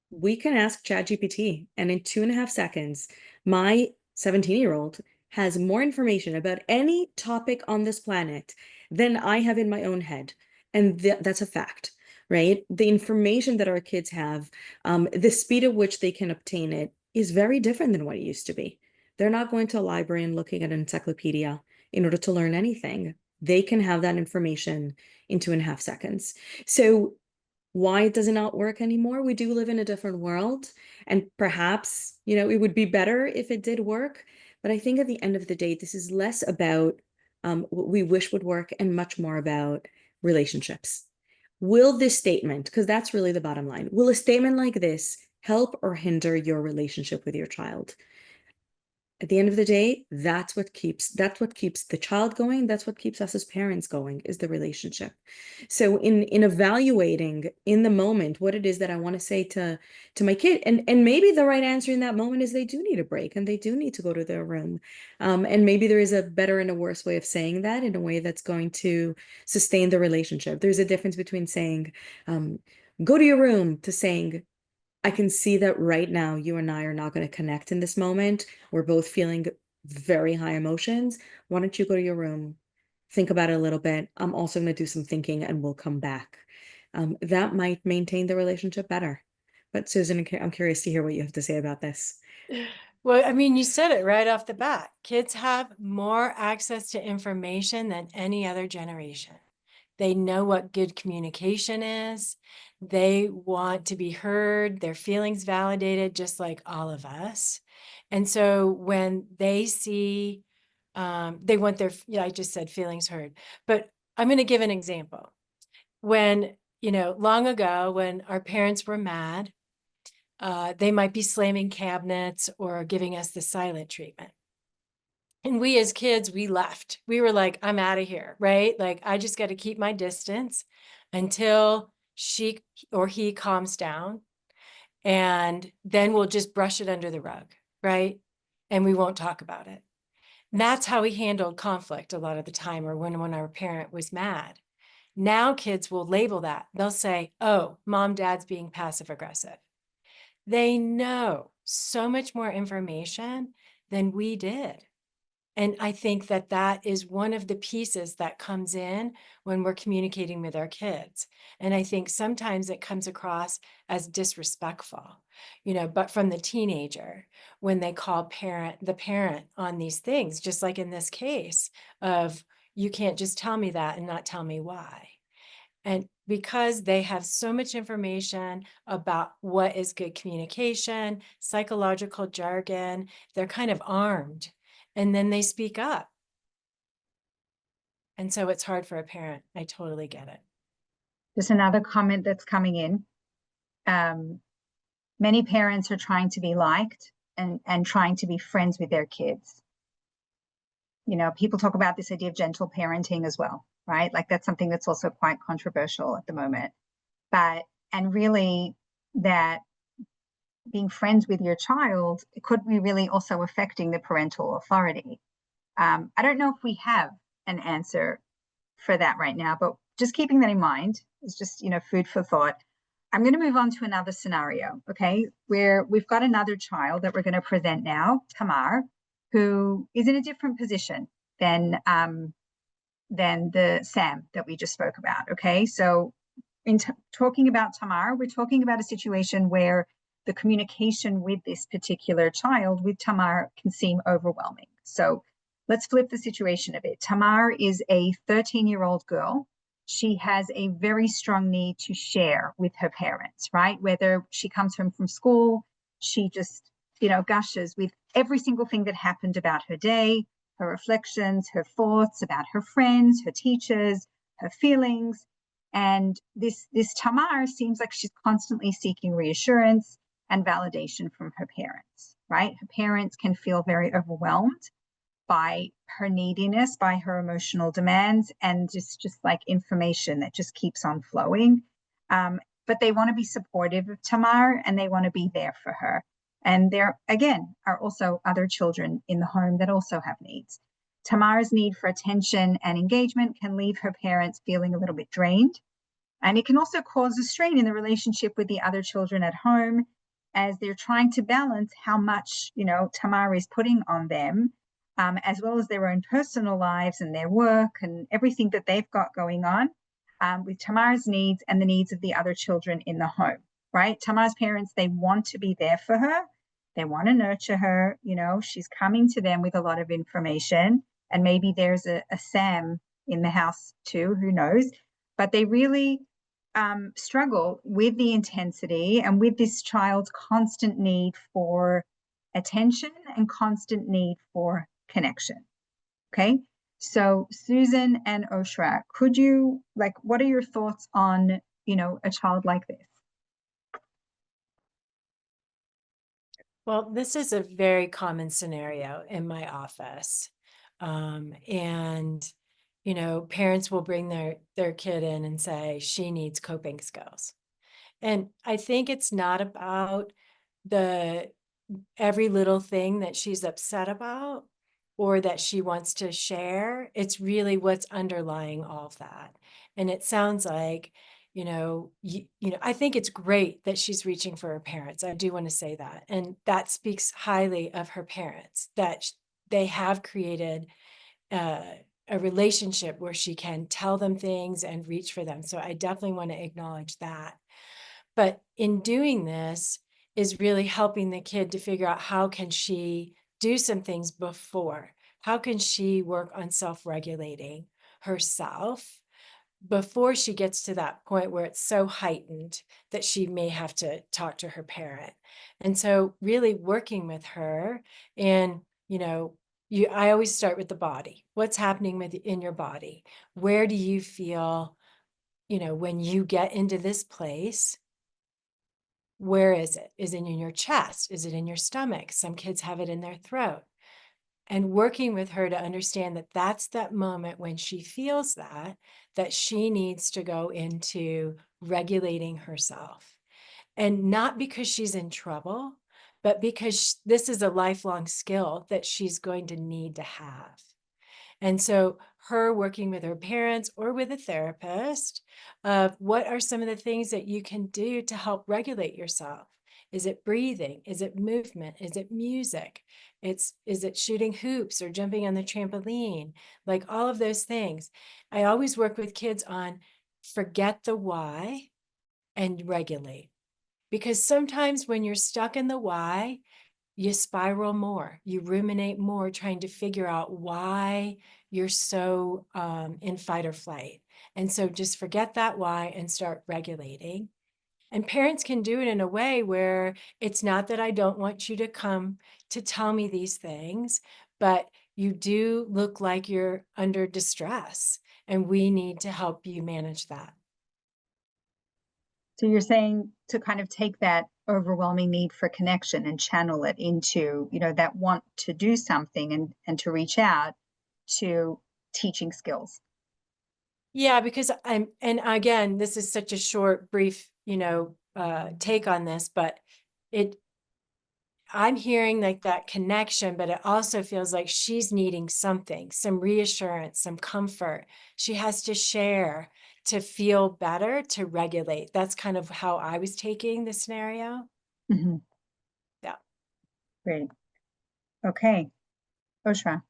we can ask ChatGPT, and in 2.5 seconds, my 17-year-old has more information about any topic on this planet than I have in my own head. And that's a fact, right? The information that our kids have, the speed at which they can obtain it is very different than what it used to be. They're not going to a library and looking at an encyclopedia in order to learn anything. They can have that information in 2.5 seconds. So why does it not work anymore? We do live in a different world, and perhaps, it would be better if it did work. But I think at the end of the day, this is less about what we wish would work and much more about relationships. Will this statement, because that's really the bottom line, will a statement like this help or hinder your relationship with your child? At the end of the day, that's what keeps the child going. That's what keeps us as parents going, is the relationship. So in evaluating in the moment what it is that I want to say to my kid, and maybe the right answer in that moment is they do need a break and they do need to go to their room. And maybe there is a better and a worse way of saying that in a way that's going to sustain the relationship. There's a difference between saying, go to your room, to saying, I can see that right now you and I are not going to connect in this moment. We're both feeling very high emotions. Why don't you go to your room, think about it a little bit. I'm also going to do some thinking and we'll come back. That might maintain the relationship better. But Susan, I'm curious to hear what you have to say about this. Well, I mean, you said it right off the bat. Kids have more access to information than any other generation. They know what good communication is. They want to be heard, their feelings validated, just like all of us. And so when they see, they want their, I just said feelings heard, but I'm going to give an example. When, long ago, when our parents were mad, they might be slamming cabinets or giving us the silent treatment. And we as kids, we left. We were like, I'm out of here, right? Like, I just got to keep my distance until she or he calms down. And then we'll just brush it under the rug, right? And we won't talk about it. And that's how we handled conflict a lot of the time, or when our parent was mad. Now kids will label that. They'll say, oh, mom, dad's being passive aggressive. They know so much more information than we did. And I think that that is one of the pieces that comes in when we're communicating with our kids. And I think sometimes it comes across as disrespectful, but from the teenager, when they call the parent on these things, just like in this case of, you can't just tell me that and not tell me why. And because they have so much information about what is good communication, psychological jargon, they're kind of armed. And then they speak up. And so it's hard for a parent. I totally get it. Just another comment that's coming in. Many parents are trying to be liked and trying to be friends with their kids. People talk about this idea of gentle parenting as well, right? Like that's something that's also quite controversial at the moment. And really that being friends with your child, it could be really also affecting the parental authority. I don't know if we have an answer for that right now, but just keeping that in mind is just, food for thought. I'm going to move on to another scenario, okay, where we've got another child that we're going to present now, Tamar, who is in a different position than the Sam that we just spoke about, okay? So in talking about Tamar, we're talking about a situation where the communication with this particular child, with Tamar, can seem overwhelming. So let's flip the situation a bit. Tamar is a 13-year-old girl. She has a very strong need to share with her parents, right? Whether she comes home from school, she just, gushes with every single thing that happened about her day, her reflections, her thoughts about her friends, her teachers, her feelings. And this Tamar seems like she's constantly seeking reassurance and validation from her parents, right? Her parents can feel very overwhelmed by her neediness, by her emotional demands, and just like information that just keeps on flowing. But they want to be supportive of Tamar and they want to be there for her. And there, again, are also other children in the home that also have needs. Tamar's need for attention and engagement can leave her parents feeling a little bit drained. And it can also cause a strain in the relationship with the other children at home as they're trying to balance how much, Tamar is putting on them, as well as their own personal lives and their work and everything that they've got going on, with Tamar's needs and the needs of the other children in the home, right? Tamar's parents, they want to be there for her. They want to nurture her. She's coming to them with a lot of information, and maybe there's a Sam in the house too, who knows? But they really struggle with the intensity and with this child's constant need for attention and constant need for connection. Okay. So Susan and Oshra, what are your thoughts on, a child like this? Well, this is a very common scenario in my office. Parents will bring their kid in and say, she needs coping skills. And I think it's not about every little thing that she's upset about or that she wants to share. It's really what's underlying all of that. And it sounds like, I think it's great that she's reaching for her parents. I do want to say that. And that speaks highly of her parents, that they have created a relationship where she can tell them things and reach for them. So I definitely want to acknowledge that. But in doing this is really helping the kid to figure out how can she do some things before? How can she work on self-regulating herself before she gets to that point where it's so heightened that she may have to talk to her parent? And so really working with her, and I always start with the body. What's happening in your body? Where do you feel, when you get into this place? Where is it? Is it in your chest? Is it in your stomach? Some kids have it in their throat. And working with her to understand that that's that moment when she feels that she needs to go into regulating herself. And not because she's in trouble, but because this is a lifelong skill that she's going to need to have. And so her working with her parents or with a therapist of what are some of the things that you can do to help regulate yourself? Is it breathing? Is it movement? Is it music? Is it shooting hoops or jumping on the trampoline? Like all of those things. I always work with kids on forget the why and regulate. Because sometimes when you're stuck in the why, you spiral more, you ruminate more, trying to figure out why you're so in fight or flight. And so just forget that why and start regulating. And parents can do it in a way where it's not that I don't want you to come to tell me these things, but you do look like you're under distress, and we need to help you manage that. So you're saying to kind of take that overwhelming need for connection and channel it into, that want to do something and to reach out to teaching skills. Yeah, because and again, this is such a short, brief, take on this, but I'm hearing like that connection, but it also feels like she's needing something, some reassurance, some comfort. She has to share to feel better, to regulate. That's kind of how I was taking the scenario. Mm-hmm. Yeah. Great. Okay. Oshra.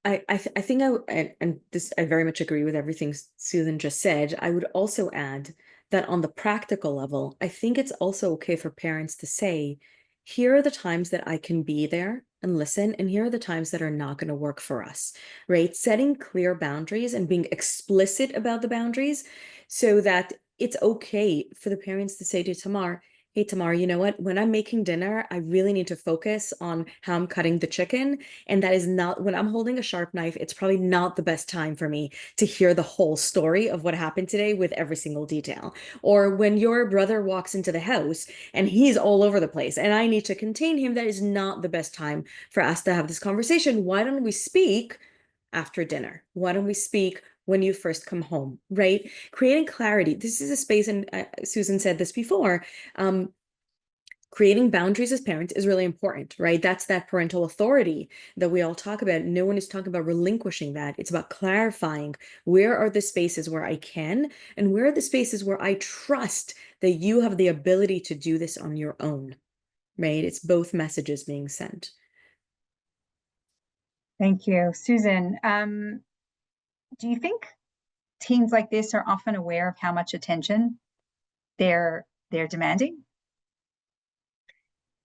I think I very much agree with everything Susan just said. I would also add that on the practical level, I think it's also okay for parents to say, here are the times that I can be there and listen, and here are the times that are not going to work for us, right? Setting clear boundaries and being explicit about the boundaries so that it's okay for the parents to say to Tamar, hey, Tamar, you know what? When I'm making dinner, I really need to focus on how I'm cutting the chicken. And that is not, when I'm holding a sharp knife, it's probably not the best time for me to hear the whole story of what happened today with every single detail. Or when your brother walks into the house and he's all over the place and I need to contain him, that is not the best time for us to have this conversation. Why don't we speak after dinner? Why don't we speak when you first come home, right? Creating clarity. This is a space, and Susan said this before, creating boundaries as parents is really important, right? That's that parental authority that we all talk about. No one is talking about relinquishing that. It's about clarifying where are the spaces where I can, and where are the spaces where I trust that you have the ability to do this on your own, right? It's both messages being sent. Thank you. Susan, do you think teens like this are often aware of how much attention they're demanding?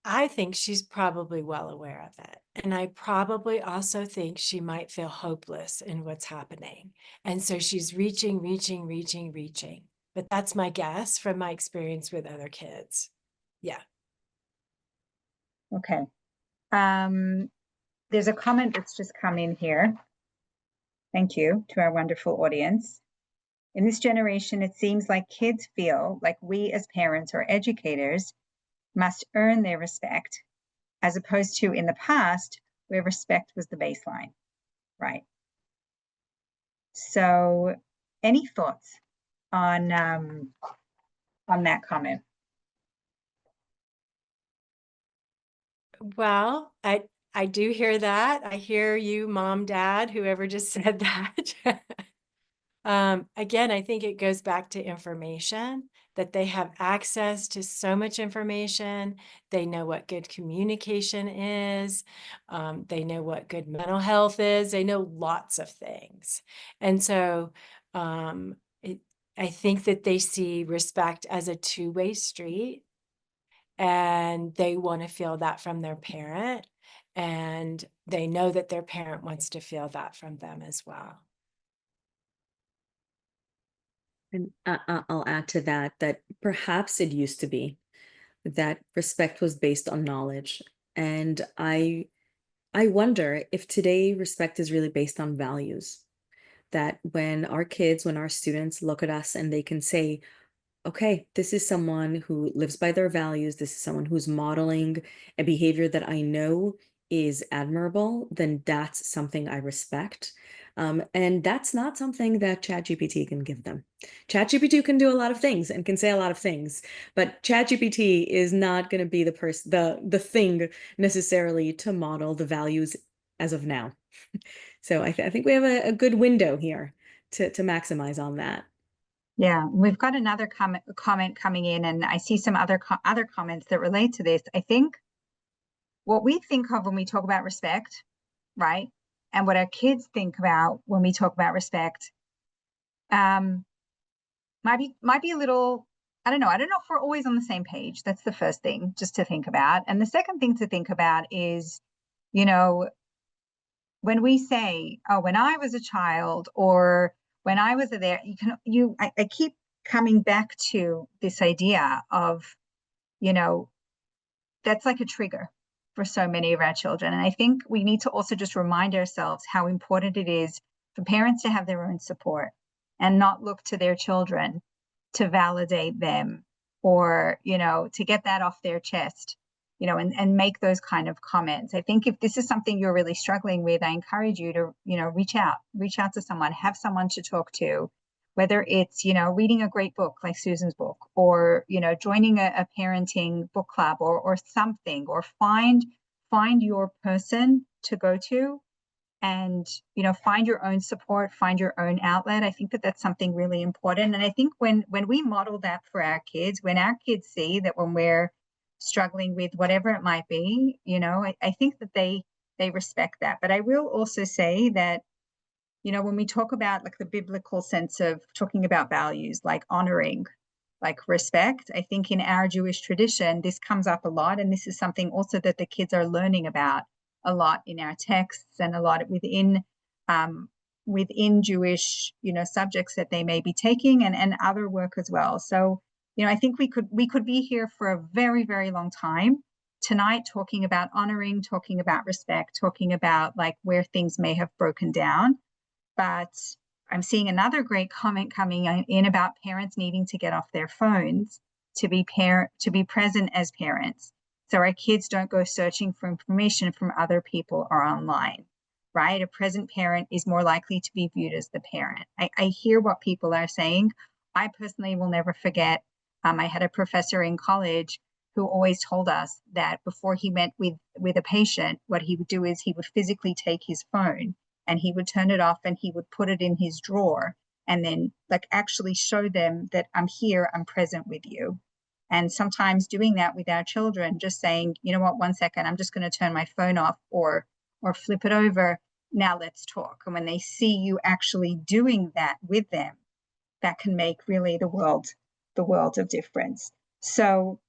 I think she's probably well aware of it. And I probably also think she might feel hopeless in what's happening. And so she's reaching. But that's my guess from my experience with other kids. Yeah. Okay. There's a comment that's just come in here. Thank you to our wonderful audience. In this generation, it seems like kids feel like we as parents or educators must earn their respect, as opposed to in the past where respect was the baseline, right? So any thoughts on that comment? Well, I do hear that. I hear you, mom, dad, whoever just said that. Again, I think it goes back to information, that they have access to so much information. They know what good communication is. They know what good mental health is. They know lots of things. And so I think that they see respect as a two-way street, and they want to feel that from their parent. And they know that their parent wants to feel that from them as well. And I'll add to that that perhaps it used to be that respect was based on knowledge. And I wonder if today respect is really based on values. That when our kids, when our students look at us and they can say, okay, this is someone who lives by their values. This is someone who's modeling a behavior that I know is admirable, then that's something I respect. And that's not something that ChatGPT can give them. ChatGPT can do a lot of things and can say a lot of things, but ChatGPT is not going to be the thing necessarily to model the values as of now. So I think we have a good window here to maximize on that. Yeah, we've got another comment coming in, and I see some other comments that relate to this. I think what we think of when we talk about respect, right, and what our kids think about when we talk about respect, might be a little, I don't know if we're always on the same page. That's the first thing just to think about. And the second thing to think about is, you know, when we say, oh, when I was a child, or when I was there, I keep coming back to this idea of, that's like a trigger for so many of our children. And I think we need to also just remind ourselves how important it is for parents to have their own support and not look to their children to validate them, or, to get that off their chest, and make those kind of comments. I think if this is something you're really struggling with, I encourage you to, reach out to someone, have someone to talk to, whether it's, reading a great book like Susan's book, or, joining a parenting book club, or something, or find your person to go to, and, find your own support, find your own outlet. I think that that's something really important. And I think when we model that for our kids, when our kids see that when we're struggling with whatever it might be, I think that they respect that. But I will also say that, when we talk about like the biblical sense of talking about values, like honoring, like respect, I think in our Jewish tradition, this comes up a lot. And this is something also that the kids are learning about a lot in our texts, and a lot within Jewish, subjects that they may be taking, and other work as well. So, I think we could be here for a very, very long time tonight, talking about honoring, talking about respect, talking about like where things may have broken down. But I'm seeing another great comment coming in about parents needing to get off their phones to be present as parents, so our kids don't go searching for information from other people or online, right? A present parent is more likely to be viewed as the parent. I hear what people are saying. I personally will never forget, I had a professor in college who always told us that before he met with a patient, what he would do is he would physically take his phone and he would turn it off and he would put it in his drawer, and then like actually show them that I'm here, I'm present with you. And sometimes doing that with our children, just saying, you know what, 1 second, I'm just going to turn my phone off, or flip it over. Now let's talk. And when they see you actually doing that with them, that can make really the world of difference. So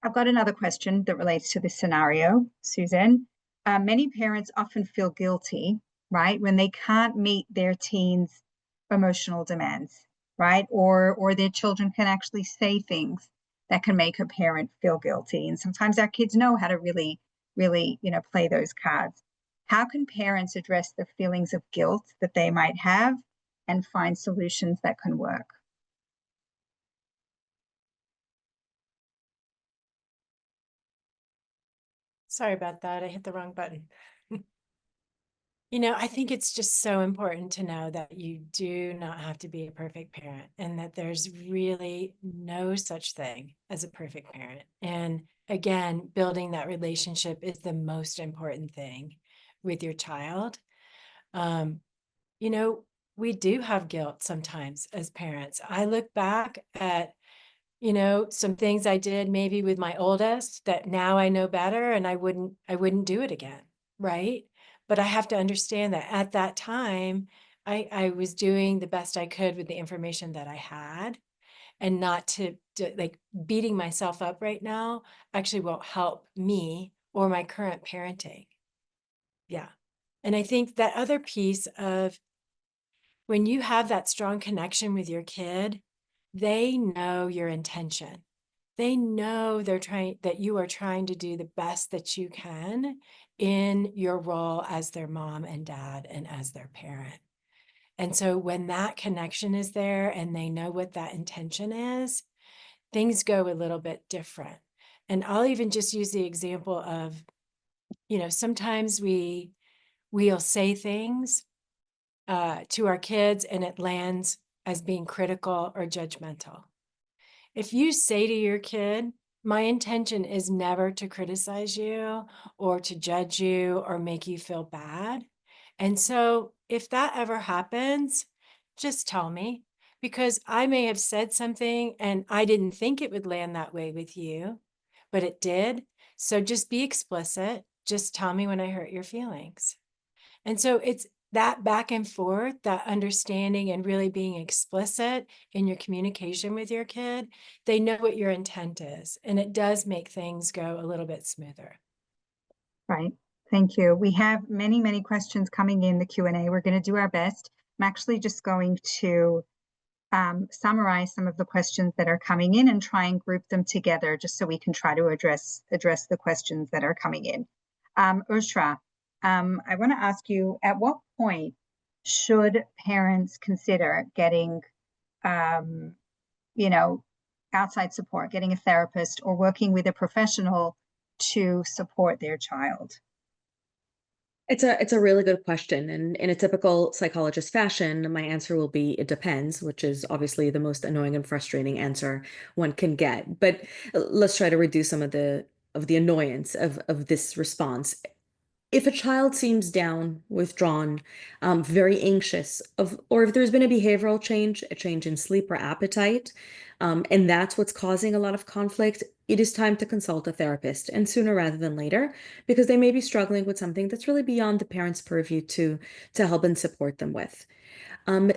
I've got another question that relates to this scenario, Susan. Many parents often feel guilty, right, when they can't meet their teens' emotional demands, right? Or their children can actually say things that can make a parent feel guilty. And sometimes our kids know how to really, play those cards. How can parents address the feelings of guilt that they might have and find solutions that can work? Sorry about that. I hit the wrong button. You know, I think it's just so important to know that you do not have to be a perfect parent and that there's really no such thing as a perfect parent. And again, building that relationship is the most important thing with your child. You know, we do have guilt sometimes as parents. I look back at, you know, some things I did maybe with my oldest that now I know better and I wouldn't do it again, right? But I have to understand that at that time, I was doing the best I could with the information that I had, and not to like beating myself up right now actually won't help me or my current parenting. Yeah. And I think that other piece of when you have that strong connection with your kid, they know your intention. They know that you are trying to do the best that you can in your role as their mom and dad and as their parent. And so when that connection is there and they know what that intention is, things go a little bit different. And I'll even just use the example of, you know, sometimes we'll say things to our kids and it lands as being critical or judgmental. If you say to your kid, my intention is never to criticize you or to judge you or make you feel bad. And so if that ever happens, just tell me, because I may have said something and I didn't think it would land that way with you, but it did. So just be explicit. Just tell me when I hurt your feelings. And so it's that back and forth, that understanding and really being explicit in your communication with your kid. They know what your intent is, and it does make things go a little bit smoother. Right. Thank you. We have many, many questions coming in the Q&A. We're going to do our best. I'm actually just going to summarize some of the questions that are coming in and try and group them together just so we can try to address the questions that are coming in. Oshra, I want to ask you, at what point should parents consider getting, outside support, getting a therapist or working with a professional to support their child? It's a really good question. And in a typical psychologist fashion, my answer will be it depends, which is obviously the most annoying and frustrating answer one can get. But let's try to reduce some of the annoyance of this response. If a child seems down, withdrawn, very anxious, or if there's been a behavioral change, a change in sleep or appetite, and that's what's causing a lot of conflict, it is time to consult a therapist, and sooner rather than later, because they may be struggling with something that's really beyond the parent's purview to help and support them with.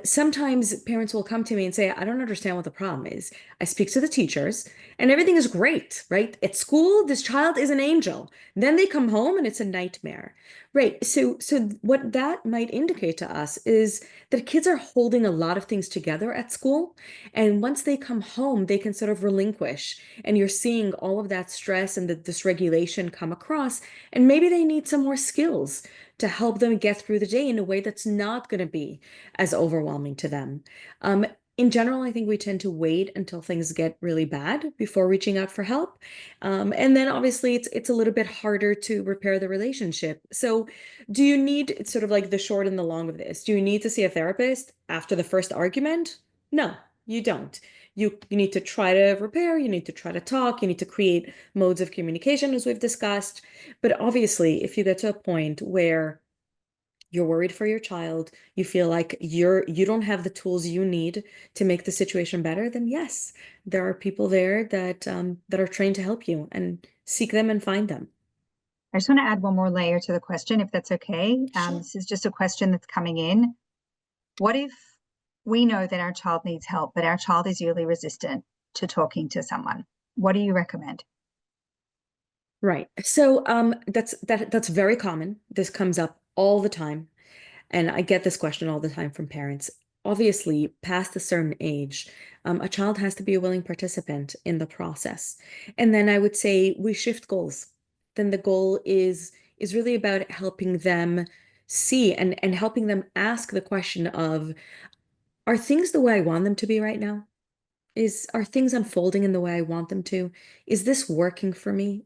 Sometimes parents will come to me and say, I don't understand what the problem is. I speak to the teachers and everything is great, right? At school, this child is an angel. Then they come home and it's a nightmare, right? So what that might indicate to us is that kids are holding a lot of things together at school. And once they come home, they can sort of relinquish. And you're seeing all of that stress and the dysregulation come across. And maybe they need some more skills to help them get through the day in a way that's not going to be as overwhelming to them. In general, I think we tend to wait until things get really bad before reaching out for help. And then obviously it's a little bit harder to repair the relationship. So do you need, it's sort of like the short and the long of this, do you need to see a therapist after the first argument? No, you don't. You need to try to repair, you need to try to talk, you need to create modes of communication as we've discussed. But obviously, if you get to a point where you're worried for your child, you feel like you don't have the tools you need to make the situation better, then yes, there are people there that that are trained to help you, and seek them and find them. I just want to add one more layer to the question, if that's okay. Sure. This is just a question that's coming in. What if we know that our child needs help, but our child is really resistant to talking to someone? What do you recommend? Right. So that's very common. This comes up all the time. And I get this question all the time from parents. Obviously, past a certain age, a child has to be a willing participant in the process. And then I would say we shift goals. Then the goal is really about helping them see and helping them ask the question of, are things the way I want them to be right now? Are things unfolding in the way I want them to? Is this working for me?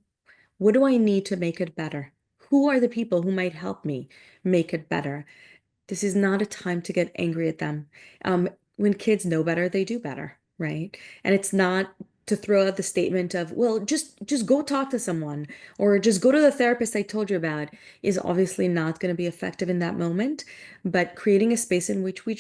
What do I need to make it better? Who are the people who might help me make it better? This is not a time to get angry at them. When kids know better, they do better, right? And it's not to throw out the statement of, well, just go talk to someone or just go to the therapist I told you about is obviously not going to be effective in that moment, but creating a space in which we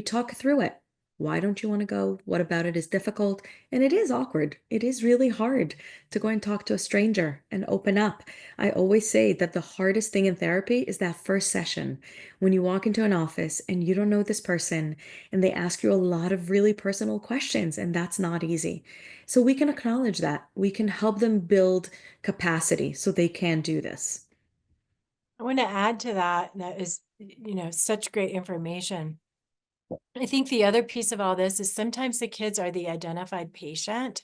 talk through it. Why don't you want to go? What about it is difficult? And it is awkward. It is really hard to go and talk to a stranger and open up. I always say that the hardest thing in therapy is that first session when you walk into an office and you don't know this person and they ask you a lot of really personal questions, and that's not easy. So we can acknowledge that. We can help them build capacity so they can do this. I want to add to that. That is, such great information. I think the other piece of all this is sometimes the kids are the identified patient,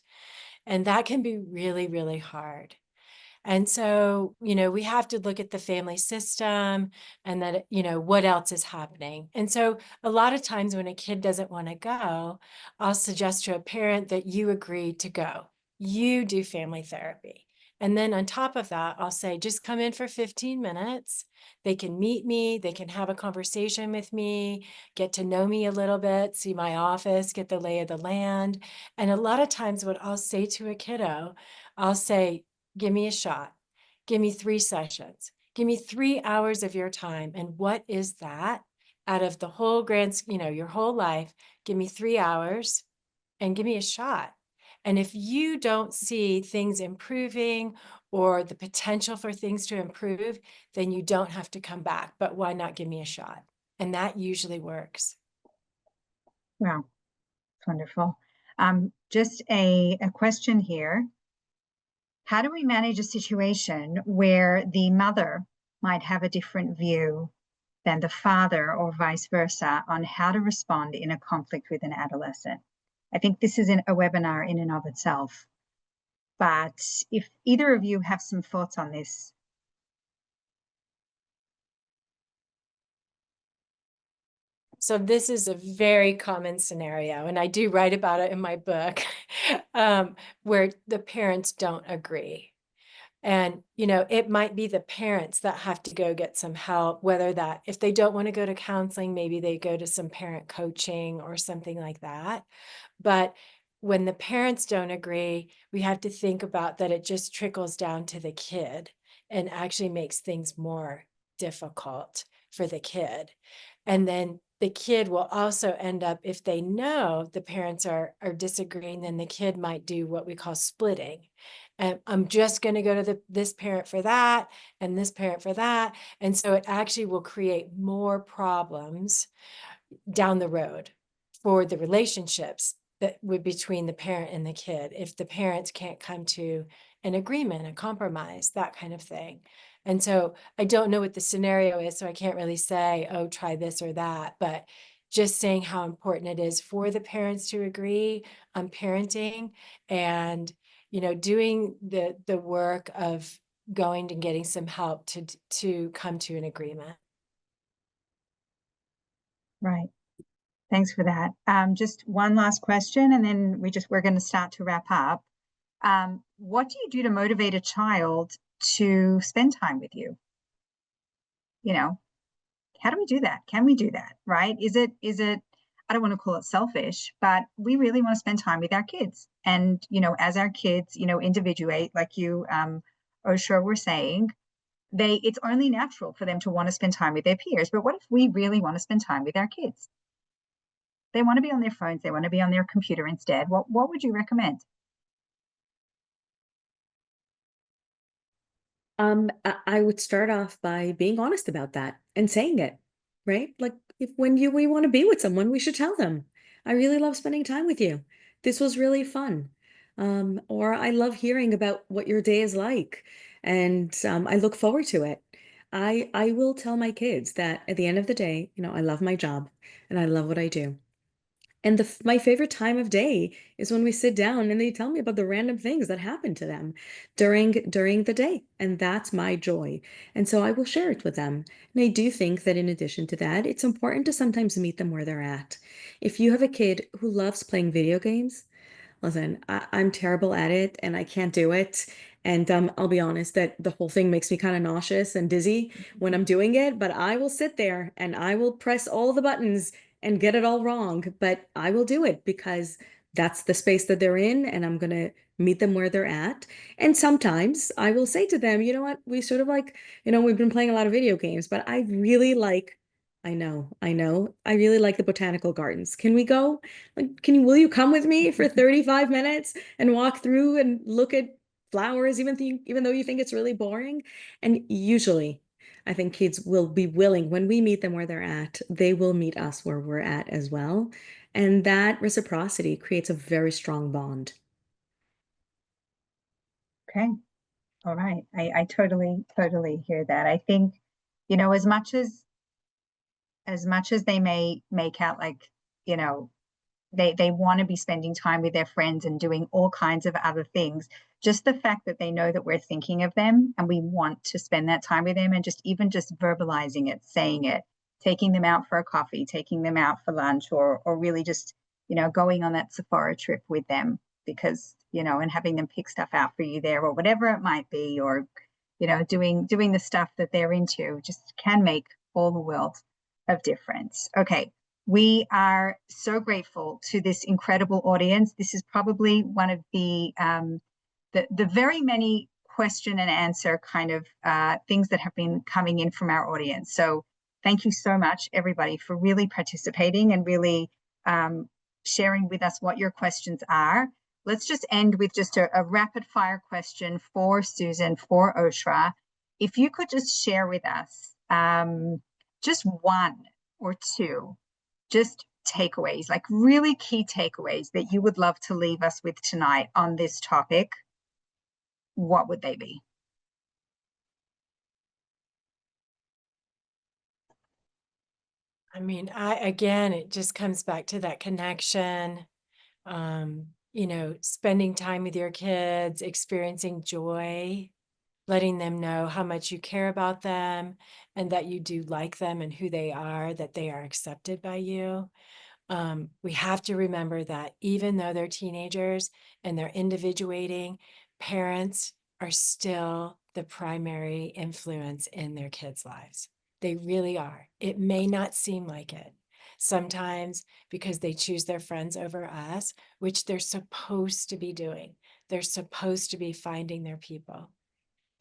and that can be really, really hard. And so, we have to look at the family system and that, what else is happening. And so, a lot of times when a kid doesn't want to go, I'll suggest to a parent that you agree to go. You do family therapy. And then on top of that, I'll say, just come in for 15 minutes. They can meet me, they can have a conversation with me, get to know me a little bit, see my office, get the lay of the land. And a lot of times, what I'll say to a kiddo, I'll say, give me a shot. Give me 3 sessions. Give me 3 hours of your time. And what is that out of the whole your whole life? Give me 3 hours and give me a shot. And if you don't see things improving or the potential for things to improve, then you don't have to come back. But why not give me a shot? And that usually works. Wow, it's wonderful. Just a question here. How do we manage a situation where the mother might have a different view than the father or vice versa on how to respond in a conflict with an adolescent? I think this is a webinar in and of itself. But if either of you have some thoughts on this. So this is a very common scenario, and I do write about it in my book, where the parents don't agree. And, it might be the parents that have to go get some help, whether that, if they don't want to go to counseling, maybe they go to some parent coaching or something like that. But when the parents don't agree, we have to think about that it just trickles down to the kid and actually makes things more difficult for the kid. And then the kid will also end up, if they know the parents are disagreeing, then the kid might do what we call splitting. And I'm just going to go to this parent for that and this parent for that. And so it actually will create more problems down the road for the relationships that would between the parent and the kid if the parents can't come to an agreement, a compromise, that kind of thing. And so I don't know what the scenario is, so I can't really say, oh, try this or that, but just saying how important it is for the parents to agree on parenting and, doing the work of going and getting some help to come to an agreement. Right. Thanks for that. Just one last question, and then we're going to start to wrap up. What do you do to motivate a child to spend time with you? How do we do that? Can we do that? Right? Is it, I don't want to call it selfish, but we really want to spend time with our kids. And, as our kids, individuate, like you, Oshra, were saying, it's only natural for them to want to spend time with their peers. But what if we really want to spend time with our kids? They want to be on their phones. They want to be on their computer instead. What would you recommend? I would start off by being honest about that and saying it, right? Like if we want to be with someone, we should tell them, I really love spending time with you. This was really fun. or I love hearing about what your day is like, and I look forward to it. I will tell my kids that at the end of the day, I love my job and I love what I do. And my favorite time of day is when we sit down and they tell me about the random things that happen to them during the day, and that's my joy. And so I will share it with them. And I do think that in addition to that, it's important to sometimes meet them where they're at. If you have a kid who loves playing video games, listen, I'm terrible at it and I can't do it. And I'll be honest that the whole thing makes me kind of nauseous and dizzy when I'm doing it, but I will sit there and I will press all the buttons and get it all wrong, but I will do it because that's the space that they're in and I'm going to meet them where they're at. And sometimes I will say to them, you know what, we sort of like, we've been playing a lot of video games, but I really like, I know, I really like the botanical gardens. Can we go? Like, will you come with me for 35 minutes and walk through and look at flowers, even though you think it's really boring? And usually, I think kids will be willing, when we meet them where they're at, they will meet us where we're at as well. And that reciprocity creates a very strong bond. Okay. All right. I totally hear that. I think, as much as they may make out like, they want to be spending time with their friends and doing all kinds of other things, just the fact that they know that we're thinking of them and we want to spend that time with them, and just verbalizing it, saying it, taking them out for a coffee, taking them out for lunch, or really just, going on that Sephora trip with them, because, and having them pick stuff out for you there, or whatever it might be, or, doing the stuff that they're into, just can make all the world of difference. Okay. We are so grateful to this incredible audience. This is probably one of the very many question and answer kind of things that have been coming in from our audience. So thank you so much, everybody, for really participating and really sharing with us what your questions are. Let's just end with just a rapid fire question for Susan, for Oshra. If you could just share with us just one or two just takeaways, like really key takeaways that you would love to leave us with tonight on this topic, what would they be? I mean, again, it just comes back to that connection, spending time with your kids, experiencing joy, letting them know how much you care about them and that you do like them and who they are, that they are accepted by you. We have to remember that even though they're teenagers and they're individuating, parents are still the primary influence in their kids' lives. They really are. It may not seem like it sometimes because they choose their friends over us, which they're supposed to be doing. They're supposed to be finding their people,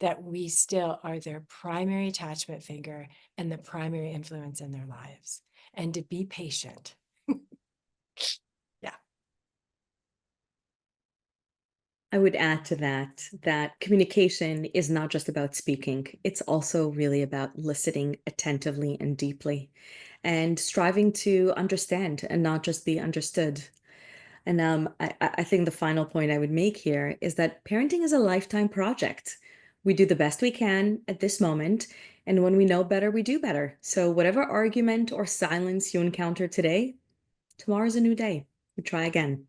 that we still are their primary attachment figure and the primary influence in their lives, and to be patient. Yeah. I would add to that communication is not just about speaking. It's also really about listening attentively and deeply and striving to understand and not just be understood. And I think the final point I would make here is that parenting is a lifetime project. We do the best we can at this moment, and when we know better, we do better. So whatever argument or silence you encounter today, tomorrow's a new day. We try again.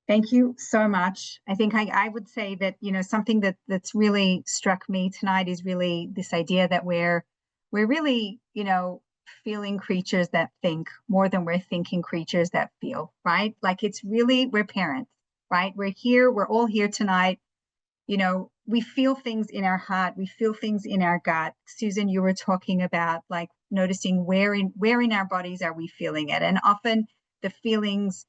Thank you so much. I think I would say that, something that's really struck me tonight is really this idea that we're really, feeling creatures that think more than we're thinking creatures that feel, right? Like it's really, we're parents, right? We're all here tonight. We feel things in our heart, we feel things in our gut. Susan, you were talking about like noticing where in our bodies are we feeling it, and often the feelings,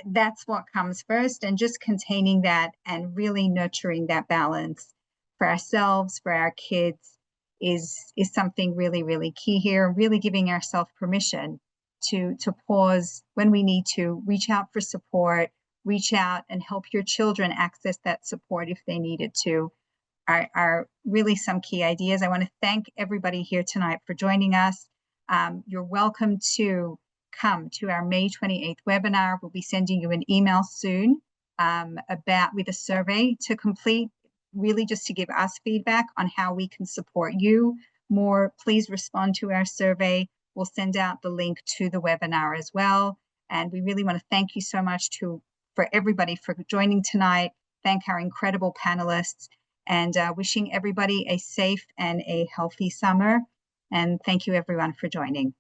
that's what comes first, and just containing that and really nurturing that balance for ourselves, for our kids, is something really, really key here. Really giving ourselves permission to pause when we need to, reach out for support, reach out and help your children access that support if they need it to, are really some key ideas. I want to thank everybody here tonight for joining us. You're welcome to come to our May 28th webinar. We'll be sending you an email soon with a survey to complete, really just to give us feedback on how we can support you more. Please respond to our survey. We'll send out the link to the webinar as well. And we really want to thank you so much for everybody for joining tonight. Thank our incredible panelists, and wishing everybody a safe and a healthy summer. And thank you everyone for joining.